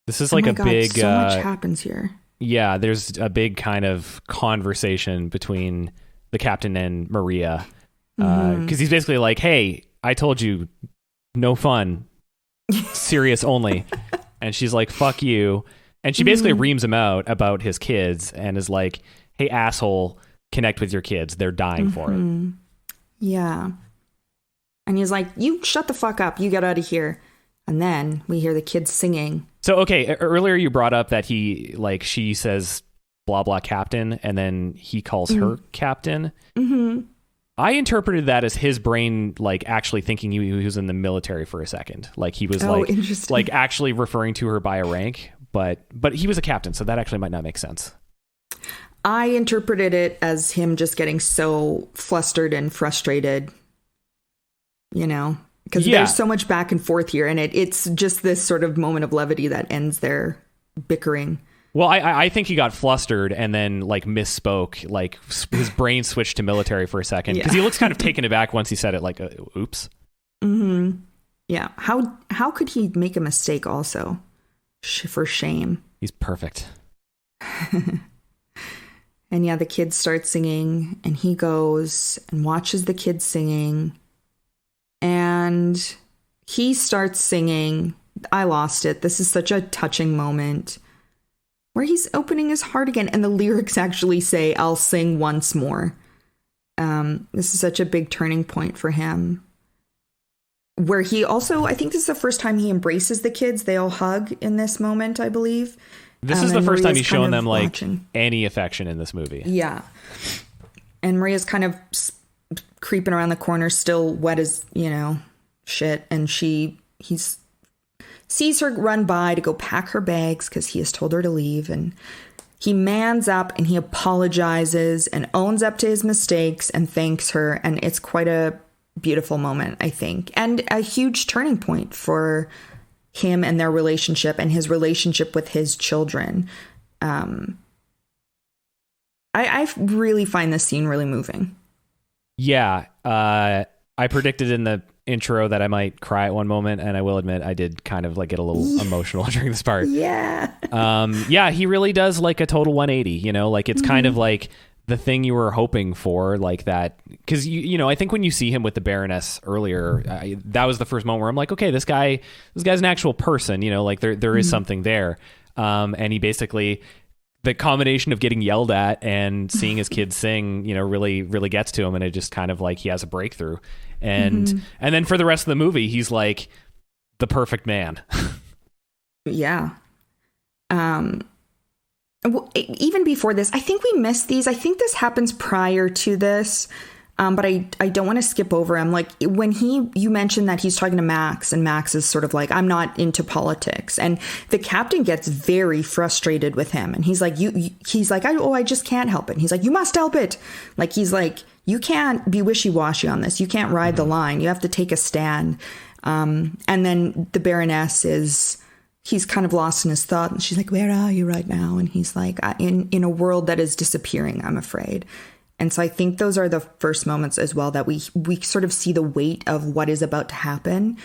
This is like big...
so much happens here.
Yeah, there's a big kind of conversation between the captain and Maria. Because he's basically like, hey, I told you, no fun. Serious only. And she's like, fuck you. And she basically reams him out about his kids and is like, hey, asshole, connect with your kids. They're dying for it.
Yeah. And he's like, you shut the fuck up. You get out of here. And then we hear the kids singing.
So, okay, earlier you brought up that she says, blah, blah, captain, and then he calls her captain. Mm-hmm. I interpreted that as his brain, like, actually thinking he was in the military for a second. Like, he was, like actually referring to her by a rank. But he was a captain, so that actually might not make sense.
I interpreted it as him just getting so flustered and frustrated, you know, because there's so much back and forth here, and it's just this sort of moment of levity that ends their bickering.
Well, I think he got flustered and then, like, misspoke. Like, his brain switched to military for a second, because he looks kind of taken aback once he said it, like, oops.
Mm-hmm. Yeah. How could he make a mistake also? For shame.
He's perfect.
And yeah, the kids start singing, and he goes and watches the kids singing, and he starts singing. I lost it. This is such a touching moment where he's opening his heart again, and the lyrics actually say, I'll sing once more. This is such a big turning point for him. Where he also, I think this is the first time he embraces the kids. They all hug in this moment, I believe.
This is the first time he's showing them, like, any affection in this movie.
Yeah. And Maria's kind of creeping around the corner, still wet as, you know, shit. And he sees her run by to go pack her bags because he has told her to leave. And he mans up and he apologizes and owns up to his mistakes and thanks her. And it's quite a beautiful moment, I think, and a huge turning point for him and their relationship and his relationship with his children. I really find this scene really moving.
Yeah, I predicted in the intro that I might cry at one moment, and I will admit I did kind of, like, get a little emotional during this part.
Yeah.
Yeah, he really does, like, a total 180, you know, like, it's kind of like the thing you were hoping for, like that, because you know, I think when you see him with the Baroness earlier, that was the first moment where I'm like, okay, this guy's an actual person, you know, like there is something there, and he basically, the combination of getting yelled at and seeing his kids sing, you know, really really gets to him, and it just kind of like he has a breakthrough, and then for the rest of the movie, he's like the perfect man.
Yeah. Well, even before this, I think we missed these. I think this happens prior to this. But I don't want to skip over him. Like when you mentioned that he's talking to Max, and Max is sort of like, I'm not into politics. And the captain gets very frustrated with him. And he's like, he's like, I just can't help it. And he's like, you must help it. Like, he's like, you can't be wishy-washy on this. You can't ride the line. You have to take a stand. And then the Baroness he's kind of lost in his thought. And she's like, where are you right now? And he's like, in a world that is disappearing, I'm afraid. And so I think those are the first moments as well that we sort of see the weight of what is about to happen.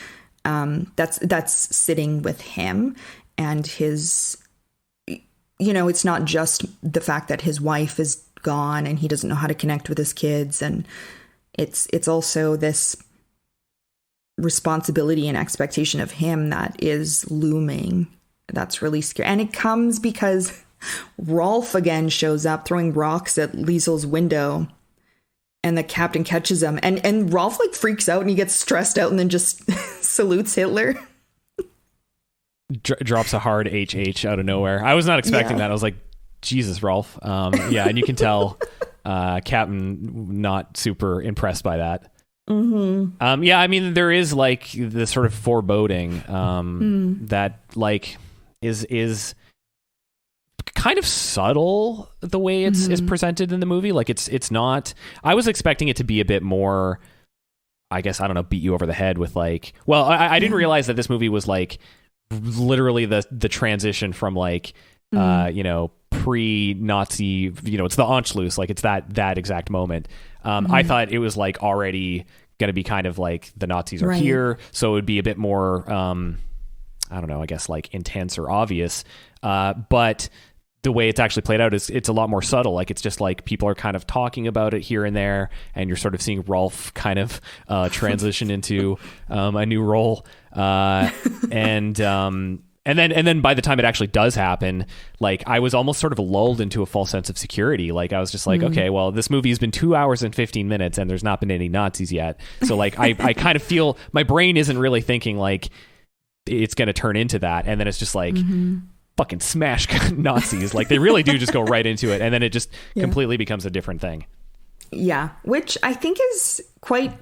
That's sitting with him and his, it's not just the fact that his wife is gone and he doesn't know how to connect with his kids. And it's also this responsibility and expectation of him that is looming. That's really scary. And it comes because Rolf again shows up throwing rocks at Liesel's window, and the captain catches him, and Rolf like freaks out and he gets stressed out and then just salutes Hitler.
Drops a hard HH out of nowhere. I was not expecting that. I was like, Jesus, Rolf. Yeah, and you can tell Captain not super impressed by that. Mm-hmm. Yeah, I mean, there is like the sort of foreboding that like is kind of subtle the way it's presented in the movie. Like it's not. I was expecting it to be a bit more, I guess, I don't know, beat you over the head with like. Well, I didn't realize that this movie was like literally the transition from like pre-Nazi. It's the Anschluss. Like it's that exact moment. I thought it was like already going to be kind of like the Nazis are here, so it would be a bit more, I don't know, I guess like intense or obvious. But the way it's actually played out is it's a lot more subtle. Like it's just like people are kind of talking about it here and there, and you're sort of seeing Rolf kind of transition into a new role. And then by the time it actually does happen, like I was almost sort of lulled into a false sense of security. Like I was just like, okay, well, this movie has been 2 hours and 15 minutes and there's not been any Nazis yet. So like I kind of feel my brain isn't really thinking like it's going to turn into that. And then it's just like fucking smash Nazis. Like they really do just go right into it. And then it just completely becomes a different thing. Yeah.
Which I think is quite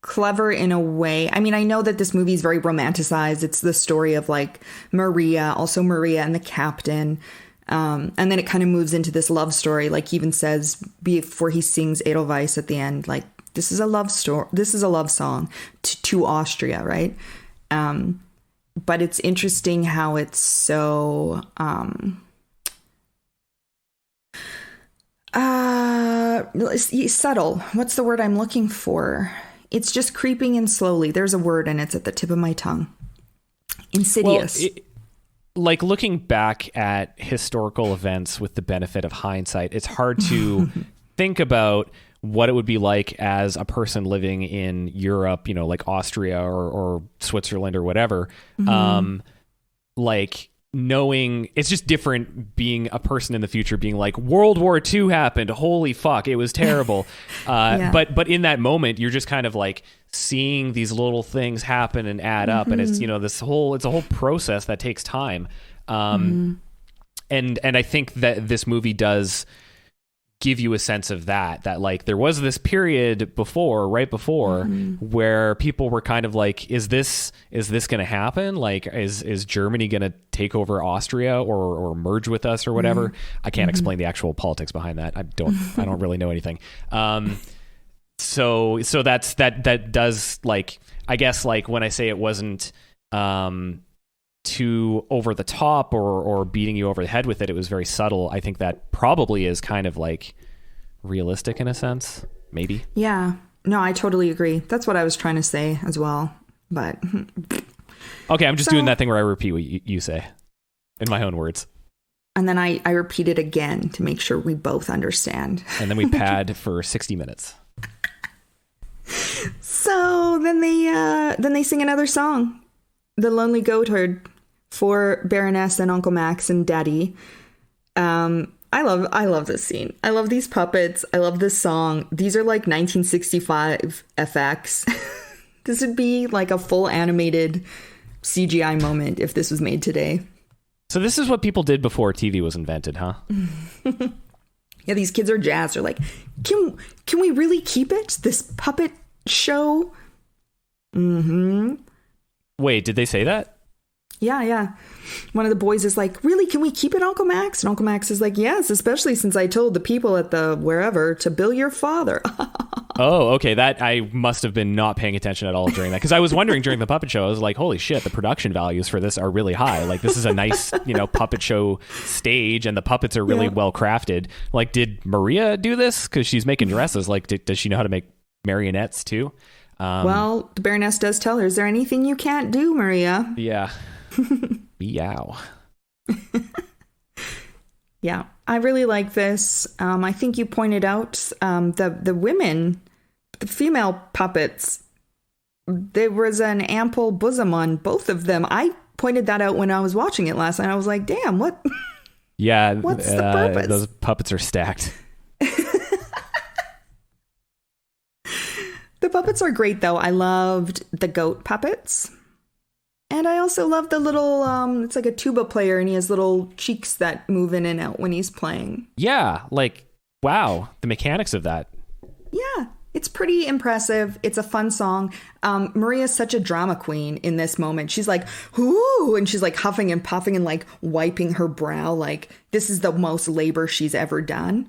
clever in a way. I mean, I know that this movie is very romanticized. It's the story of like Maria and the captain. And then it kind of moves into this love story. Like he even says before he sings Edelweiss at the end, like this is a love story. This is a love song to Austria. Right. But it's interesting how it's so, subtle. What's the word I'm looking for? It's just creeping in slowly. There's a word and it's at the tip of my tongue. Insidious.
Well, like looking back at historical events with the benefit of hindsight, it's hard to think about what it would be like as a person living in Europe, like Austria or Switzerland or whatever. Like knowing it's just different being a person in the future being like World War II happened, holy fuck, it was terrible. But in that moment you're just kind of like seeing these little things happen and add up, and it's it's a whole process that takes time. And I think that this movie does give you a sense of that like there was this period right before where people were kind of like, is this going to happen? Like, is Germany going to take over Austria or merge with us or whatever? I can't explain the actual politics behind that. I don't really know anything. So that does, like, I guess, like when I say it wasn't, too over the top or beating you over the head with it, it was very subtle. I think that probably is kind of like realistic in a sense, maybe.
Yeah, no, I totally agree. That's what I was trying to say as well. But
okay, I'm just doing that thing where I repeat what you say in my own words,
and then I repeat it again to make sure we both understand,
and then we pad for 60 minutes.
So then they sing another song, The Lonely Goatherd, for Baroness and Uncle Max and Daddy. I love this scene. I love these puppets. I love this song. These are like 1965 FX. This would be like a full animated CGI moment if this was made today.
So this is what people did before TV was invented, huh?
Yeah, these kids are jazzed. They're like, can we really keep it? This puppet show? Mm-hmm.
Wait, did they say that?
Yeah. One of the boys is like, really, can we keep it, Uncle Max? And Uncle Max is like, yes, especially since I told the people at the wherever to bill your father.
Oh, okay. That I must have been not paying attention at all during that. Because I was wondering during the puppet show, I was like, holy shit, the production values for this are really high. Like, this is a nice, puppet show stage, and the puppets are really well crafted. Like, did Maria do this? Because she's making dresses. Like, does she know how to make marionettes too?
Well, the Baroness does tell her, is there anything you can't do, Maria?
Yeah. Meow.
Yeah, I really like this. I think you pointed out the women, the female puppets, there was an ample bosom on both of them. I pointed that out when I was watching it last night. I was like, damn, what?
Yeah.
What's the purpose?
Those puppets are stacked.
The puppets are great, though. I loved the goat puppets. And I also love the little, it's like a tuba player, and he has little cheeks that move in and out when he's playing.
Yeah, like, wow, the mechanics of that.
Yeah, it's pretty impressive. It's a fun song. Maria's such a drama queen in this moment. She's like, ooh, and she's like huffing and puffing and like wiping her brow. Like, this is the most labor she's ever done.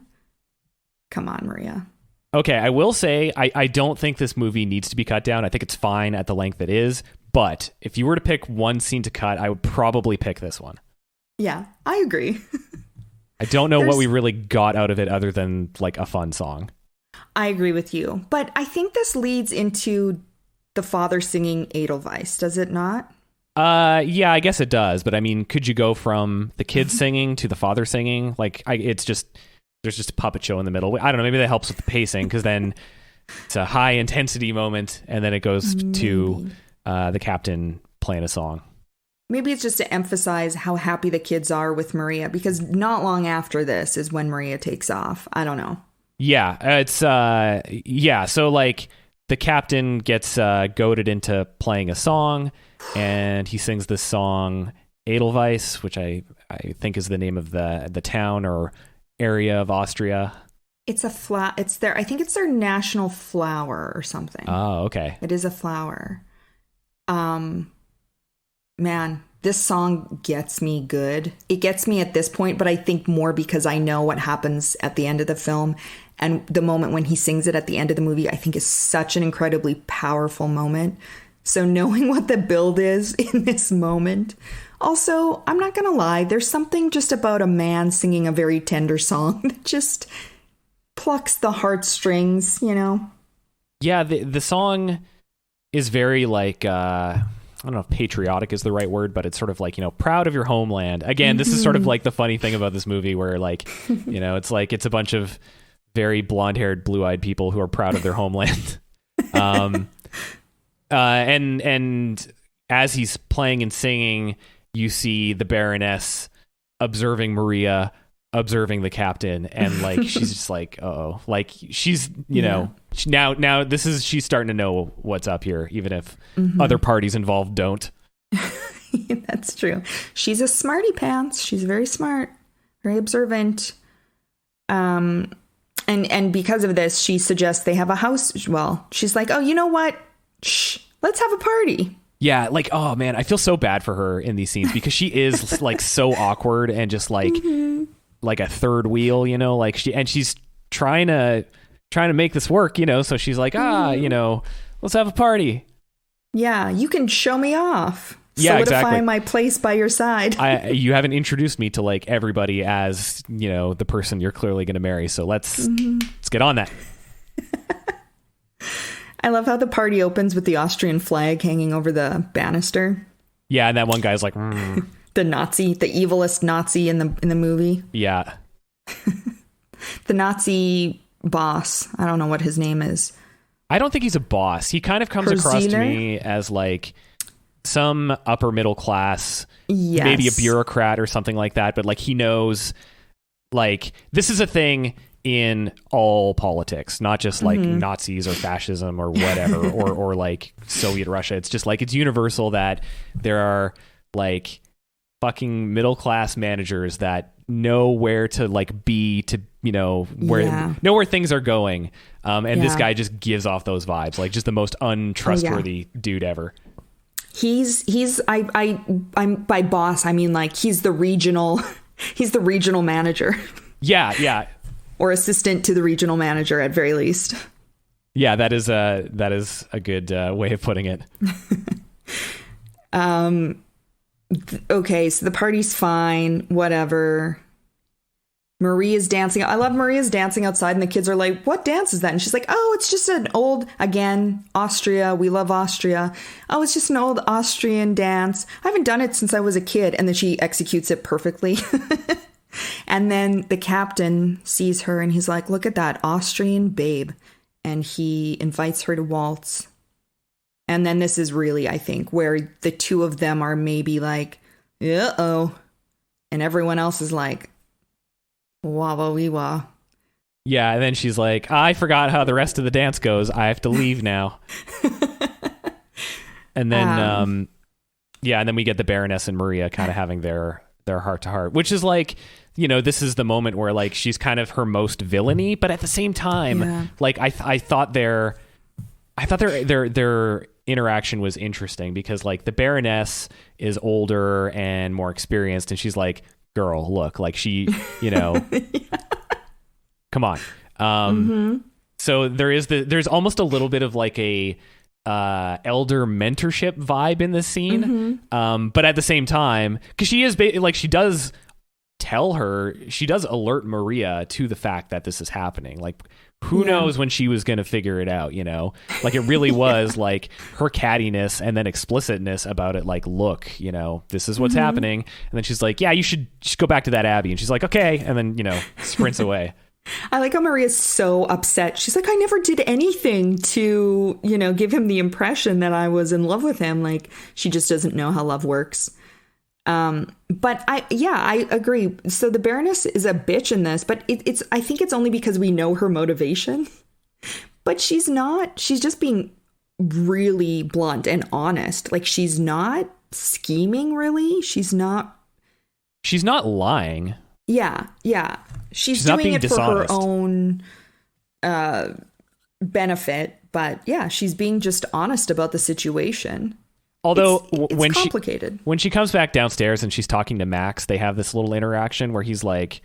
Come on, Maria.
Okay, I will say, I don't think this movie needs to be cut down. I think it's fine at the length it is. But if you were to pick one scene to cut, I would probably pick this one.
Yeah, I agree.
I don't know what we really got out of it other than like a fun song.
I agree with you. But I think this leads into the father singing Edelweiss, does it not?
Yeah, I guess it does. But I mean, could you go from the kids singing to the father singing? Like, there's just a puppet show in the middle. I don't know. Maybe that helps with the pacing, because then it's a high intensity moment, and then it goes to the captain playing a song.
Maybe it's just to emphasize how happy the kids are with Maria, because not long after this is when Maria takes off. I don't know.
Yeah, it's so like the captain gets goaded into playing a song, and he sings this song Edelweiss, which I think is the name of the town or area of Austria.
It's it's their, I think it's their national flower or something.
Oh, okay.
It is a flower. Man, this song gets me good. It gets me at this point, but I think more because I know what happens at the end of the film, and the moment when he sings it at the end of the movie, I think is such an incredibly powerful moment. So knowing what the build is in this moment. Also, I'm not going to lie, there's something just about a man singing a very tender song that just plucks the heartstrings,
Yeah, the song is very like, I don't know if patriotic is the right word, but it's sort of like, proud of your homeland. Again, this is sort of like the funny thing about this movie where like, it's like it's a bunch of very blonde-haired, blue-eyed people who are proud of their homeland. And as he's playing and singing, you see the Baroness observing Maria, observing the captain, and like she's just like, uh-oh, like she's now she's starting to know what's up here, even if other parties involved don't.
That's true. She's a smarty pants. She's very smart, very observant. And because of this, she suggests they have a house. Well, she's like, oh, you know what? Shh, let's have a party.
Yeah, like, oh man, I feel so bad for her in these scenes because she is like so awkward and just like like a third wheel, like she's trying to make this work, so she's like, let's have a party.
Yeah, you can show me off.
Yeah,
solidify
exactly.
my place by your side.
You haven't introduced me to like everybody as, the person you're clearly going to marry. So let's get on that.
I love how the party opens with the Austrian flag hanging over the banister.
Yeah, and that one guy's like,
the Nazi, the evilest Nazi in the movie.
Yeah.
The Nazi boss. I don't know what his name is.
I don't think he's a boss. He kind of comes across to me as like some upper middle class, maybe a bureaucrat or something like that. But like he knows, like this is a thing in all politics, not just like Nazis or fascism or whatever, or like Soviet Russia. It's just like it's universal that there are like fucking middle class managers that know where to like be to, you know, know where things are going. And this guy just gives off those vibes, like just the most untrustworthy dude ever. I'm by boss, I mean like he's the regional manager. Yeah. Or assistant to the regional manager at very least. Yeah, that is a good way of putting it.
Okay, so the party's fine, whatever. Maria's dancing. I love Maria's dancing outside, and the kids are like, what dance is that? And she's like, oh, it's just an old, again, Austria. We love Austria. Oh, it's just an old Austrian dance. I haven't done it since I was a kid. And then she executes it perfectly. And then the captain sees her, and he's like, look at that Austrian babe. And he invites her to waltz. And then this is really, I think, where the two of them are maybe like, uh-oh. And everyone else is like, wah, wah, wee, wah.
Yeah, and then she's like, I forgot how the rest of the dance goes. I have to leave now. And then, and then we get the Baroness and Maria kind of having their heart-to-heart, which is like, you know, this is the moment where, like, she's kind of her most villainy, but at the same time, like, I thought their interaction was interesting because, like, the Baroness is older and more experienced, and she's like, girl, look, like, she, you know, come on. So there's almost a little bit of like a elder mentorship vibe in this scene, but at the same time, because she is like, she does alert Maria to the fact that this is happening. Like, who knows when she was going to figure it out, you know? Like, it really was like her cattiness and then explicitness about it. Like, look, you know, this is what's happening. And then she's like, yeah, you should just go back to that Abbey. And she's like, okay. And then, you know, sprints away.
I like how Maria's so upset. She's like, I never did anything to, you know, give him the impression that I was in love with him. Like, she just doesn't know how love works. But I agree. So the Baroness is a bitch in this, but I think it's only because we know her motivation, but she's just being really blunt and honest. Like, she's not scheming, really. She's not
lying.
Yeah. She's doing it dishonest. For her own, benefit, but yeah, she's being just honest about the situation.
Although
it's complicated.
When she comes back downstairs and she's talking to Max, they have this little interaction where he's like,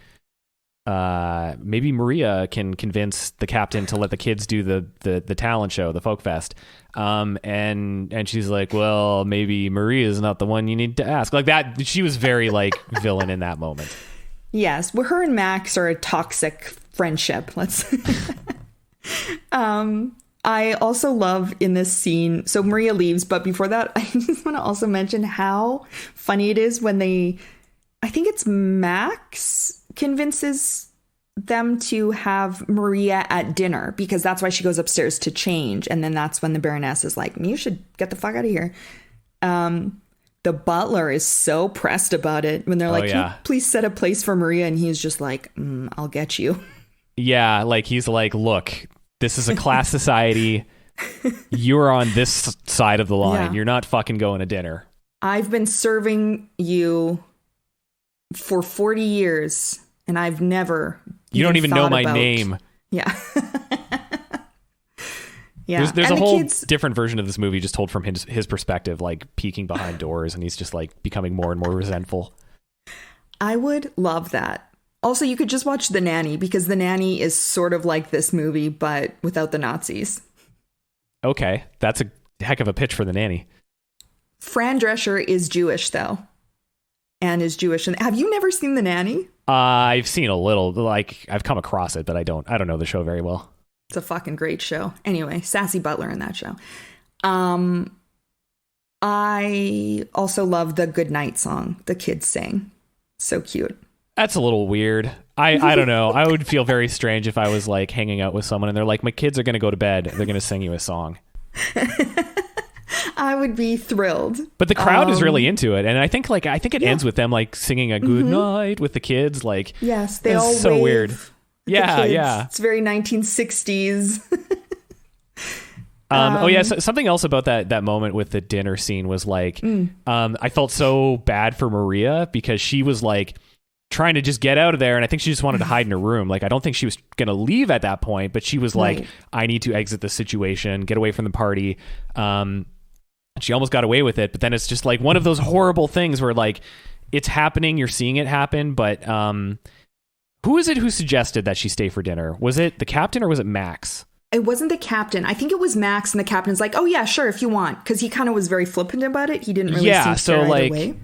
maybe Maria can convince the captain to let the kids do the talent show, the folk fest. And she's like, well, maybe Maria is not the one you need to ask. Like that. She was very like villain in that moment.
Yes. Well, her and Max are a toxic friendship. I also love in this scene, so Maria leaves, but before that, I just want to also mention how funny it is when I think it's Max convinces them to have Maria at dinner, because that's why she goes upstairs to change. And then that's when the Baroness is like, you should get the fuck out of here. The butler is so pressed about it when they're like, can you please set a place for Maria? And he's just like, I'll get you.
Yeah, like he's like, look, this is a class society. You're on this side of the line. Yeah. You're not fucking going to dinner.
I've been serving you for 40 years, and I've never.
You don't even know my name.
Yeah. Yeah.
There's a whole different version of this movie just told from his perspective, like peeking behind doors, and he's just like becoming more and more resentful.
I would love that. Also, you could just watch The Nanny, because The Nanny is sort of like this movie, but without the Nazis.
Okay. That's a heck of a pitch for The Nanny. Fran
Drescher is Jewish, though. And is Jewish. And have you never seen The Nanny?
I've seen a little. Like, I've come across it, but I don't know the show very well.
It's a fucking great show. Anyway, Sassy Butler in that show. I also love the Goodnight song the kids sing. So cute.
That's a little weird. I don't know. I would feel very strange if I was like hanging out with someone and they're like, my kids are going to go to bed. They're going to sing you a song.
I would be thrilled.
But the crowd is really into it. And I think it ends with them like singing a good night with the kids. Like,
yes, they all so weird.
Yeah.
It's very 1960s.
Something else about that moment with the dinner scene was like, I felt so bad for Maria because she was like trying to just get out of there, and I think she just wanted to hide in her room. Like, I don't think she was going to leave at that point, but she was like, I need to exit this situation, get away from the party. She almost got away with it, but then it's just like one of those horrible things where like it's happening, you're seeing it happen, but who is it who suggested that she stay for dinner? Was it the captain or was it Max?
It wasn't the captain. I think it was Max, and the captain's like, oh yeah, sure, if you want, because he kind of was very flippant about it. He didn't really seem to care either way.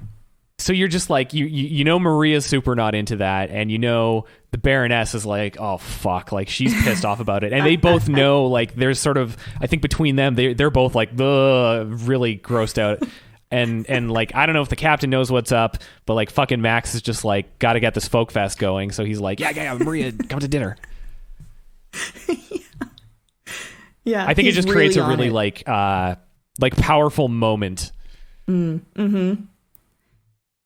So you're just like, you know Maria's super not into that, and you know the Baroness is like, oh fuck, like she's pissed off about it, and they both know like there's sort of, I think between them they're both like really grossed out, and like I don't know if the captain knows what's up, but like fucking Max is just like got to get this folk fest going, so he's like, yeah, Maria, come to dinner.
Yeah,
I think it just really creates a really like powerful moment.
Mm-hmm.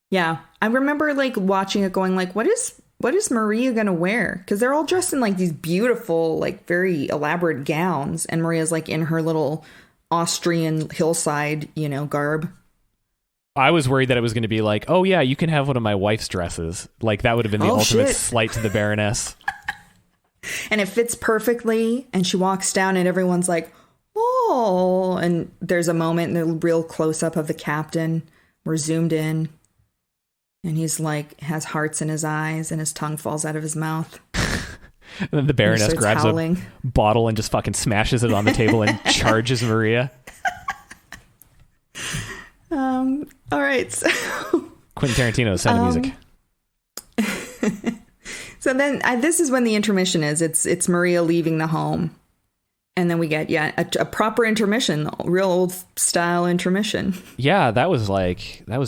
Yeah, I remember like watching it going like, what is Maria going to wear? Because they're all dressed in like these beautiful, like very elaborate gowns. And Maria's like in her little Austrian hillside, garb.
I was worried that it was going to be like, oh yeah, you can have one of my wife's dresses. Like that would have been the ultimate slight to the Baroness.
And it fits perfectly. And she walks down and everyone's like, oh, and there's a moment in the real close up of the captain. We're zoomed in. And he's like, has hearts in his eyes and his tongue falls out of his mouth.
And then the Baroness grabs howling. A bottle and just fucking smashes it on the table and charges Maria.
All right. So
Quentin Tarantino, sound of
music. So then this is when the intermission is. It's Maria leaving the home. And then we get, a proper intermission, real old style intermission.
Yeah, that was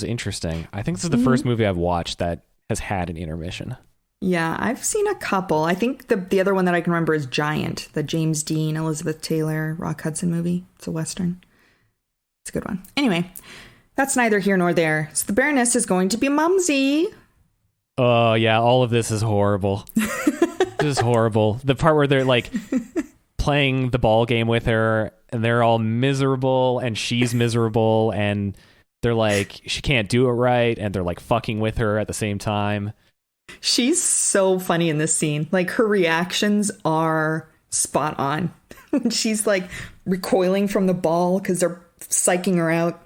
interesting. I think this is the first movie I've watched that has had an intermission.
Yeah, I've seen a couple. I think the other one that I can remember is Giant, the James Dean, Elizabeth Taylor, Rock Hudson movie. It's a Western. It's a good one. Anyway, that's neither here nor there. So the Baroness is going to be Mumsy.
Oh, yeah, all of this is horrible. This is horrible. The part where they're like playing the ball game with her and they're all miserable and she's miserable and they're like, she can't do it right. And they're like fucking with her at the same time.
She's so funny in this scene. Like her reactions are spot on. She's like recoiling from the ball because they're psyching her out,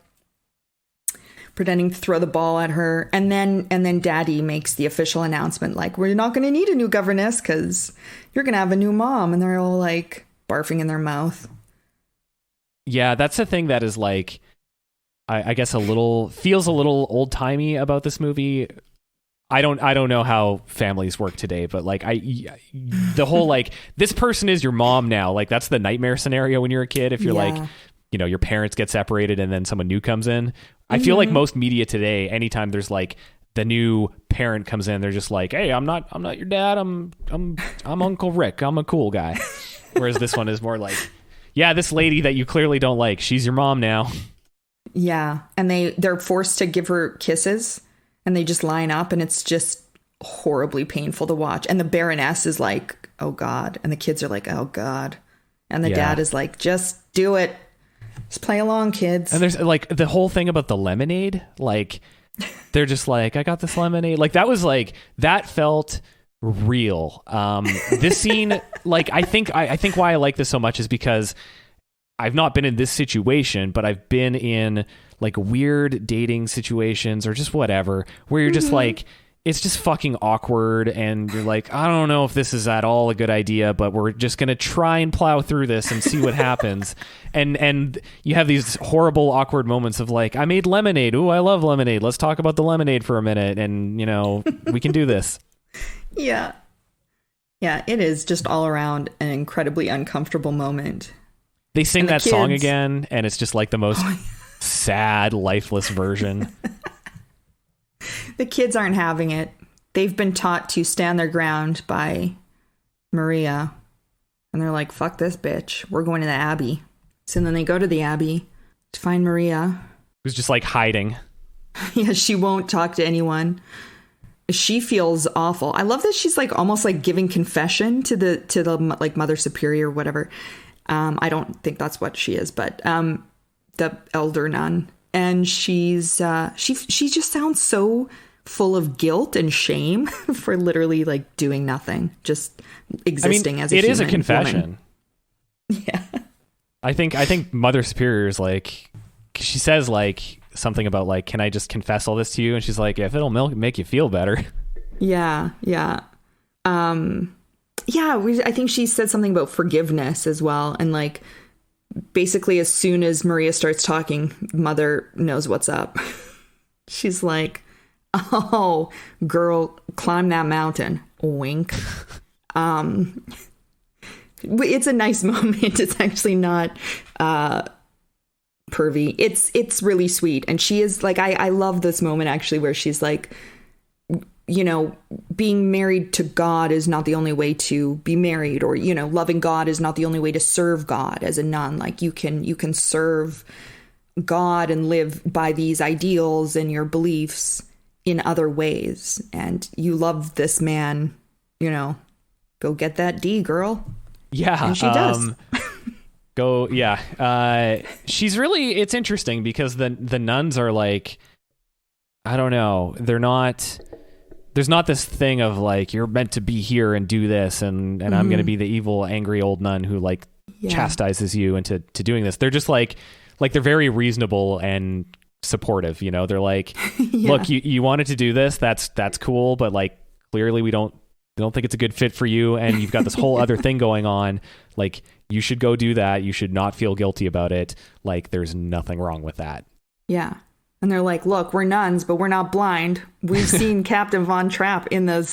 pretending to throw the ball at her. And then Daddy makes the official announcement, like, we're not going to need a new governess because you're going to have a new mom. And they're all like barfing in their mouth.
Yeah, that's the thing that is like, I guess feels a little old timey about this movie. I don't know how families work today, but like the whole like this person is your mom now. Like that's the nightmare scenario when you're a kid. If you're like, your parents get separated and then someone new comes in. I feel like most media today, anytime there's like the new parent comes in, they're just like, hey, I'm not your dad. I'm Uncle Rick. I'm a cool guy. Whereas this one is more like, yeah, this lady that you clearly don't like, she's your mom now.
Yeah. And they're forced to give her kisses and they just line up and it's just horribly painful to watch. And the Baroness is like, oh God. And the kids are like, oh God. And the dad is like, just do it. Just play along, kids. And
there's like the whole thing about the lemonade. Like they're just like, I got this lemonade. Like that was like, that felt real. This scene, like I think why I like this so much is because I've not been in this situation, but I've been in like weird dating situations or just whatever where you're just like, it's just fucking awkward and you're like, I don't know if this is at all a good idea, but we're just going to try and plow through this and see what happens. And you have these horrible, awkward moments of like, I made lemonade. Ooh, I love lemonade. Let's talk about the lemonade for a minute. And, we can do this.
Yeah. Yeah, it is just all around an incredibly uncomfortable moment.
They sing that song again, and it's just like the most sad, lifeless version.
The kids aren't having it. They've been taught to stand their ground by Maria. And they're like, fuck this bitch. We're going to the Abbey. So then they go to the Abbey to find Maria.
Who's just like hiding.
Yeah, she won't talk to anyone. She feels awful. I love that she's like almost like giving confession to the like Mother Superior or whatever. I don't think that's what she is, but the elder nun. And she just sounds so full of guilt and shame for literally like doing nothing, just existing as a human. It is a confession. Woman. Yeah.
I think Mother Superior is like, she says like something about like, can I just confess all this to you? And she's like, if it'll make you feel better.
Yeah. Yeah. I think she said something about forgiveness as well. And like, basically, as soon as Maria starts talking, Mother knows what's up. She's like, oh, girl, climb that mountain. Wink. It's a nice moment. It's actually not pervy. It's really sweet. And she is like, I love this moment actually where she's like, you know, being married to God is not the only way to be married, or, you know, loving God is not the only way to serve God as a nun. Like you can serve God and live by these ideals and your beliefs in other ways. And you love this man, you know, go get that D, girl.
Yeah.
And she does.
She's really, it's interesting because the nuns are like, I don't know, there's not this thing of like, you're meant to be here and do this, and I'm going to be the evil, angry old nun who like chastises you into doing this. They're just like they're very reasonable and supportive. You know, they're like, look, you wanted to do this. That's cool. But like, clearly we don't think it's a good fit for you. And you've got this whole other thing going on. Like, you should go do that. You should not feel guilty about it. Like, there's nothing wrong with that.
Yeah. And they're like, look, we're nuns, but we're not blind. We've seen Captain Von Trapp in the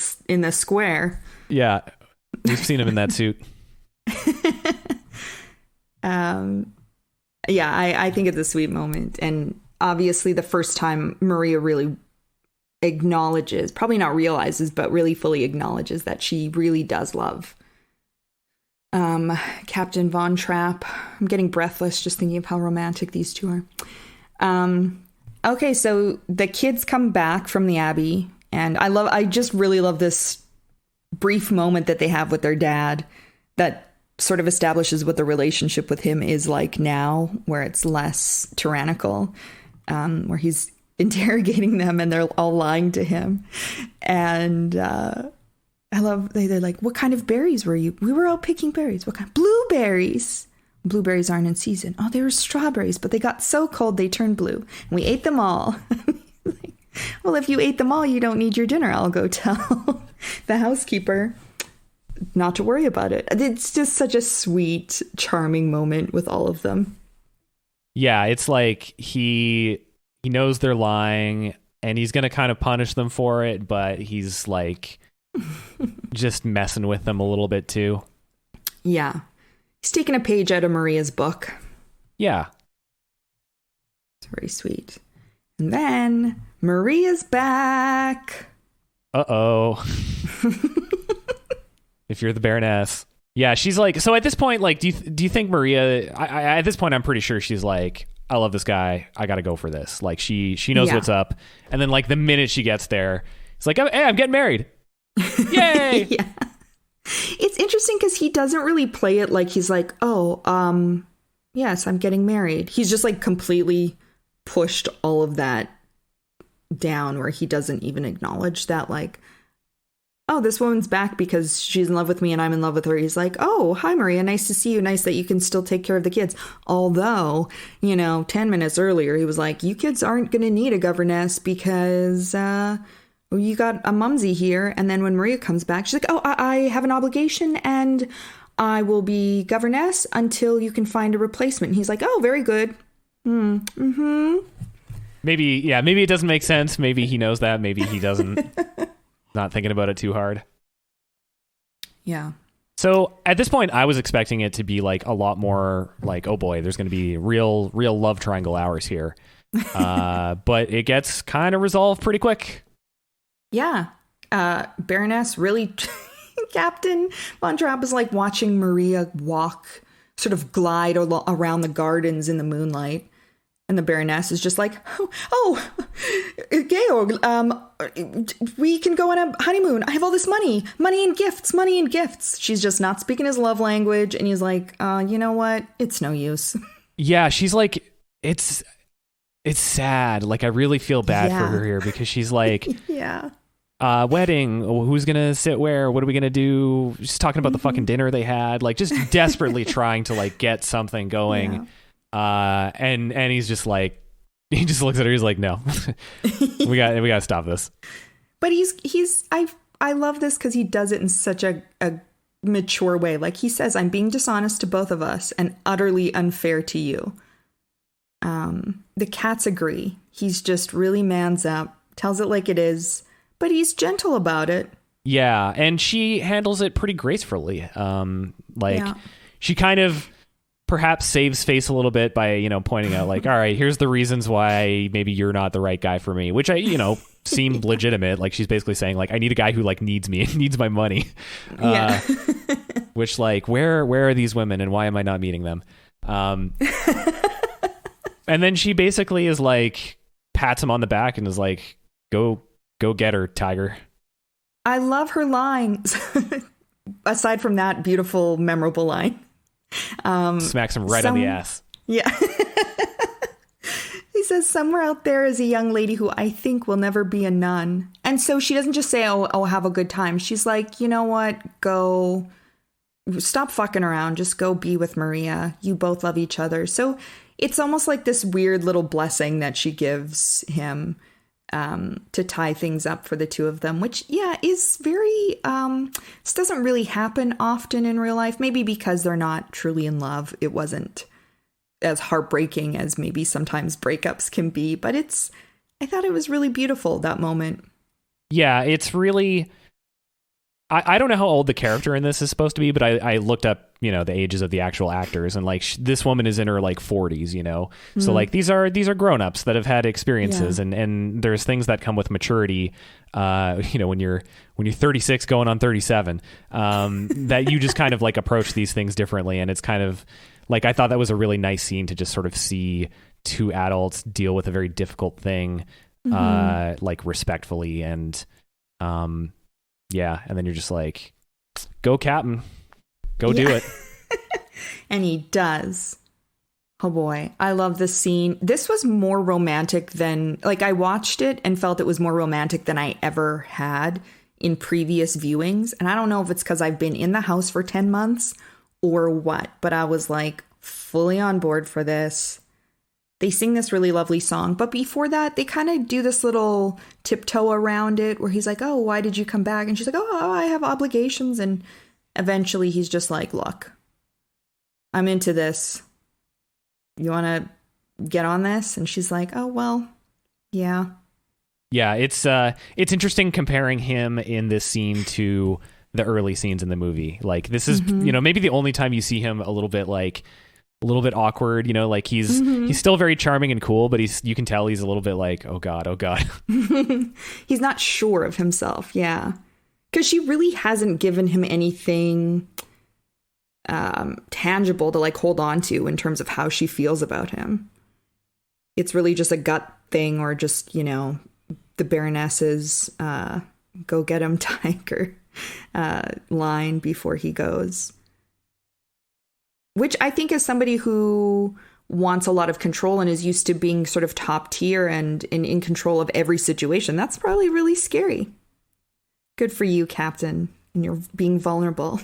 square.
Yeah. We've seen him in that suit.
I think it's a sweet moment. And obviously the first time Maria really acknowledges, probably not realizes, but really fully acknowledges that she really does love Captain Von Trapp. I'm getting breathless just thinking of how romantic these two are. Okay, so the kids come back from the Abbey, and I just really love this brief moment that they have with their dad that sort of establishes what the relationship with him is like now, where it's less tyrannical, where he's interrogating them and they're all lying to him. And I love, they're like, what kind of berries were you? We were all picking berries. What kind? Blueberries. Blueberries aren't in season. Oh, they were strawberries, but they got so cold they turned blue. And we ate them all. Like, well, if you ate them all, you don't need your dinner. I'll go tell the housekeeper not to worry about it. It's just such a sweet, charming moment with all of them.
Yeah, it's like he knows they're lying and he's going to kind of punish them for it, but he's like just messing with them a little bit too.
Yeah. He's taking a page out of Maria's book.
Yeah.
It's very sweet. And then Maria's back.
Uh-oh. If you're the Baroness. Yeah, she's like, so at this point, like, do you think Maria, I at this point, I'm pretty sure she's like, I love this guy. I got to go for this. Like, she knows what's up. And then, like, the minute she gets there, it's like, hey, I'm getting married. Yay!
Yeah. It's interesting because he doesn't really play it like he's like, oh, yes, I'm getting married. He's just like completely pushed all of that down, where he doesn't even acknowledge that, like, oh, this woman's back because she's in love with me and I'm in love with her. He's like, oh, hi, Maria. Nice to see you. Nice that you can still take care of the kids. Although, 10 minutes earlier, he was like, you kids aren't going to need a governess because you got a mumsy here. And then when Maria comes back, she's like, oh, I have an obligation and I will be governess until you can find a replacement. And he's like, oh, very good. Mm-hmm.
Maybe it doesn't make sense. Maybe he knows that. Maybe he doesn't. Not thinking about it too hard.
Yeah.
So at this point, I was expecting it to be like a lot more like, oh boy, there's going to be real love triangle hours here. But it gets kind of resolved pretty quick.
Yeah. Baroness really, Captain Von Trapp is like watching Maria walk, sort of glide around the gardens in the moonlight. And the Baroness is just like, oh, Georg, we can go on a honeymoon. I have all this money and gifts. She's just not speaking his love language. And he's like, you know what? It's no use.
Yeah, she's like, it's sad. Like, I really feel bad for her here because she's like,
yeah.
Wedding, who's gonna sit where, what are we gonna do? She's talking about the fucking dinner they had, like just desperately trying to like get something going. And he's just like, he just looks at her, he's like, no. we gotta stop this.
But I love this because he does it in such a mature way. Like, he says, I'm being dishonest to both of us and utterly unfair to you. The cats agree. He's just really mans up, tells it like it is, but he's gentle about it. Yeah,
and she handles it pretty gracefully. She kind of perhaps saves face a little bit by, you know, pointing out like, all right, here's the reasons why maybe you're not the right guy for me, which seemed legitimate. Like, she's basically saying like, I need a guy who like needs me, needs my money. Which like, where are these women and why am I not meeting them? And then she basically is like, pats him on the back and is like, go get her, tiger.
I love her lines. Aside from that beautiful, memorable line.
Smacks him right on the ass.
Yeah. He says, somewhere out there is a young lady who I think will never be a nun. And so she doesn't just say, oh, have a good time. She's like, you know what? Go. Stop fucking around. Just go be with Maria. You both love each other. So it's almost like this weird little blessing that she gives him to tie things up for the two of them, which, is very, this doesn't really happen often in real life. Maybe because they're not truly in love. It wasn't as heartbreaking as maybe sometimes breakups can be, but I thought it was really beautiful, that moment.
Yeah, it's really, I don't know how old the character in this is supposed to be, but I looked up, the ages of the actual actors, and like this woman is in her like 40s, so like these are grown-ups that have had experiences, and there's things that come with maturity, when you're 36 going on 37, that you just kind of like approach these things differently. And it's kind of like, I thought that was a really nice scene to just sort of see two adults deal with a very difficult thing, like respectfully, and and then you're just like, go Captain, go do it.
And he does. Oh boy, I love this scene. This was more romantic than, like, I watched it and felt it was more romantic than I ever had in previous viewings. And I don't know if it's because I've been in the house for 10 months or what, but I was like fully on board for this. They sing this really lovely song, but before that, they kind of do this little tiptoe around it where he's like, oh, why did you come back? And she's like, oh, I have obligations. And eventually he's just like, look, I'm into this. You want to get on this? And she's like, oh, well, yeah.
Yeah, it's interesting comparing him in this scene to the early scenes in the movie. Like, this is, maybe the only time you see him a little bit awkward, like he's still very charming and cool, but you can tell he's a little bit like, oh God.
He's not sure of himself. Yeah. Because she really hasn't given him anything tangible to like hold on to in terms of how she feels about him. It's really just a gut thing, or just, the Baroness's go get him, tiger line before he goes. Which I think, as somebody who wants a lot of control and is used to being sort of top tier and in control of every situation, that's probably really scary. Good for you, Captain, and you're being vulnerable.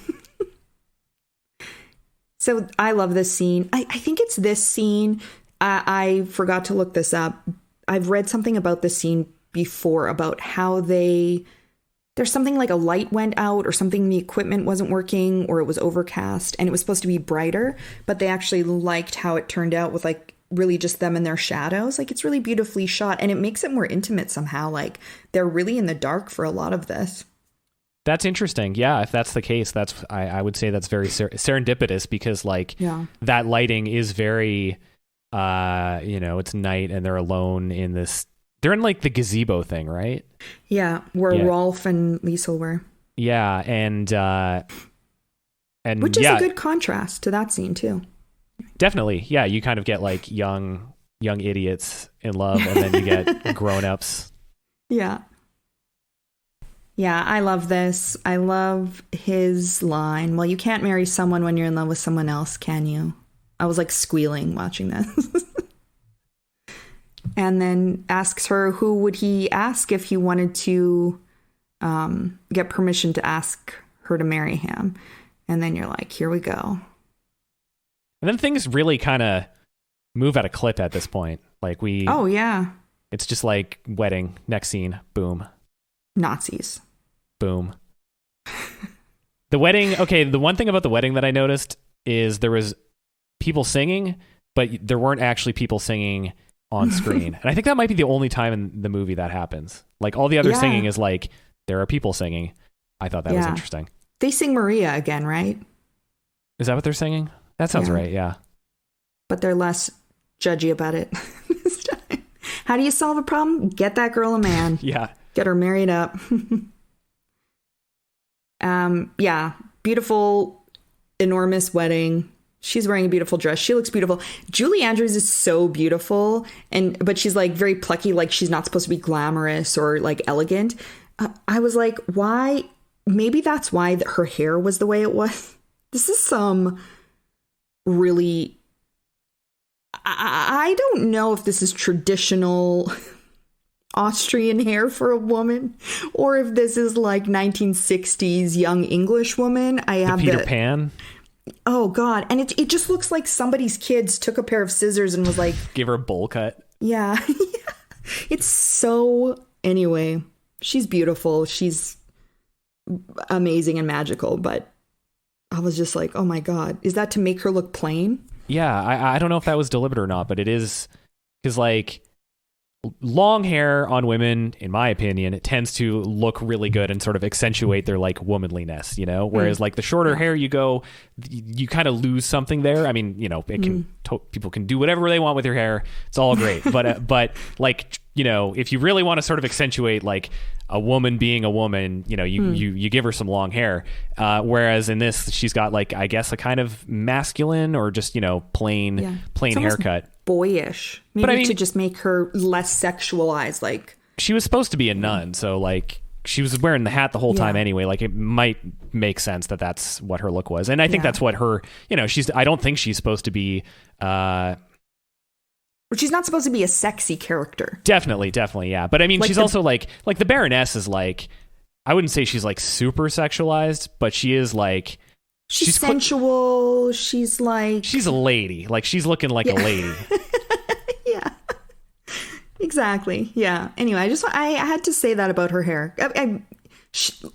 So I love this scene. I think it's this scene. I forgot to look this up. I've read something about this scene before, about how there's something like a light went out or something, the equipment wasn't working, or it was overcast and it was supposed to be brighter, but they actually liked how it turned out with like really just them and their shadows. Like, it's really beautifully shot, and it makes it more intimate somehow. Like, they're really in the dark for a lot of this.
That's interesting. Yeah, if that's the case, I would say that's very serendipitous, because like that lighting is very, it's night and they're alone in this. They're in like the gazebo thing, right? Yeah, where
Rolf and Liesel were.
Yeah, and
which is a good contrast to that scene too.
Definitely, yeah. You kind of get like young young idiots in love, and then you get grown-ups.
Yeah. Yeah, I love this. I love his line. Well, you can't marry someone when you're in love with someone else, can you? I was like squealing watching this. And then asks her who would he ask if he wanted to get permission to ask her to marry him. And then you're like, here we go.
And then things really kind of move at a clip at this point. Like
Oh, yeah.
It's just like wedding, next scene, boom.
Nazis.
Boom. The wedding, okay, the one thing about the wedding that I noticed is there was people singing, but there weren't actually people singing on screen. And I think that might be the only time in the movie that happens. Like all the other singing is like, there are people singing. I thought that was interesting.
They sing Maria again, right?
Is that what they're singing? That sounds right, yeah.
But they're less judgy about it this time. How do you solve a problem? Get that girl a man.
Yeah.
Get her married up. Yeah. Beautiful, enormous wedding. She's wearing a beautiful dress. She looks beautiful. Julie Andrews is so beautiful, but she's like very plucky, like she's not supposed to be glamorous or like elegant. I was like, why? Maybe that's why her hair was the way it was. This is some really... I don't know if this is traditional Austrian hair for a woman or if this is like 1960s young English woman. I have
Peter Pan.
Oh God. And it just looks like somebody's kids took a pair of scissors and was like,
give her a bowl cut.
Yeah. It's so, anyway, she's beautiful. She's amazing and magical, but I was just like, oh my God, is that to make her look plain?
Yeah. I don't know if that was deliberate or not, but it is, because like long hair on women, in my opinion, it tends to look really good and sort of accentuate their like womanliness, you know, whereas like the shorter hair, you kind of lose something there. I mean, you know, it can people can do whatever they want with your hair. It's all great. But like, you know, if you really want to sort of accentuate like a woman being a woman, you know, you give her some long hair. Whereas in this, she's got like, I guess, a kind of masculine or just, you know, plain haircut.
Boyish, maybe, but I mean, to just make her less sexualized. Like,
she was supposed to be a nun, so like she was wearing the hat the whole time anyway. Like it might make sense that that's what her look was, and I think that's what her, you know, I don't think she's supposed to be
she's not supposed to be a sexy character.
Definitely, yeah. But I mean, like she's also like the Baroness is like, I wouldn't say she's like super sexualized, but she is like,
she's sensual. She's like,
she's a lady. Like she's looking like a lady.
Yeah, exactly. Yeah. Anyway, I had to say that about her hair.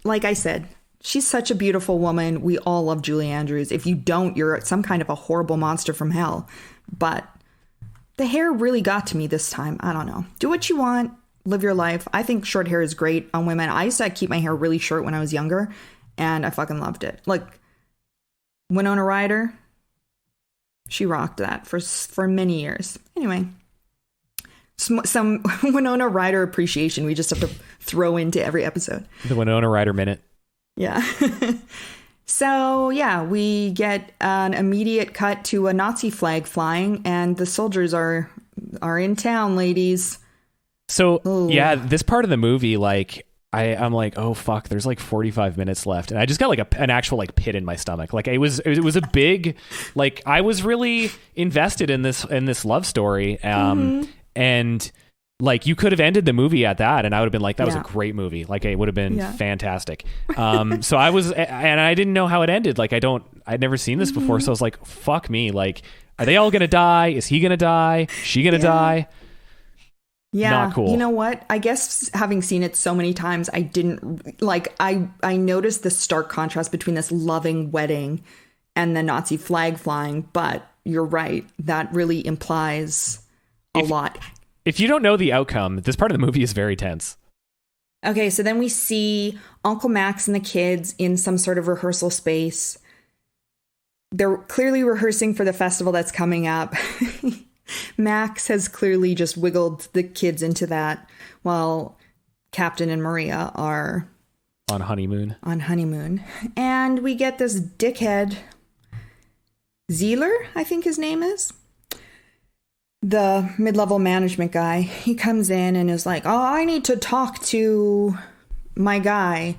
Like I said, she's such a beautiful woman. We all love Julie Andrews. If you don't, you're some kind of a horrible monster from hell. But the hair really got to me this time. I don't know. Do what you want. Live your life. I think short hair is great on women. I used to keep my hair really short when I was younger, and I fucking loved it. Like Winona Ryder, she rocked that for many years. Anyway, some Winona Ryder appreciation we just have to throw into every episode.
The Winona Ryder minute.
Yeah. So, yeah, we get an immediate cut to a Nazi flag flying, and the soldiers are in town, ladies.
So, yeah, this part of the movie, like, I'm like, oh, fuck, there's like 45 minutes left. And I just got like an actual like pit in my stomach. Like it was a big, like I was really invested in this love story. And like you could have ended the movie at that, and I would have been like, that was a great movie. Like it would have been fantastic. So I was, and I didn't know how it ended. Like I'd never seen this before. So I was like, fuck me. Like, are they all going to die? Is he going to die? She going to die?
Yeah.
Not cool.
You know what? I guess having seen it so many times, I didn't like, I noticed the stark contrast between this loving wedding and the Nazi flag flying. But you're right. That really implies a lot.
If you don't know the outcome, this part of the movie is very tense.
Okay, so then we see Uncle Max and the kids in some sort of rehearsal space. They're clearly rehearsing for the festival that's coming up. Max has clearly just wiggled the kids into that while Captain and Maria are
on honeymoon.
And we get this dickhead, Zeeler, I think his name is. the mid-level management guy, he comes in and is like, oh, I need to talk to my guy.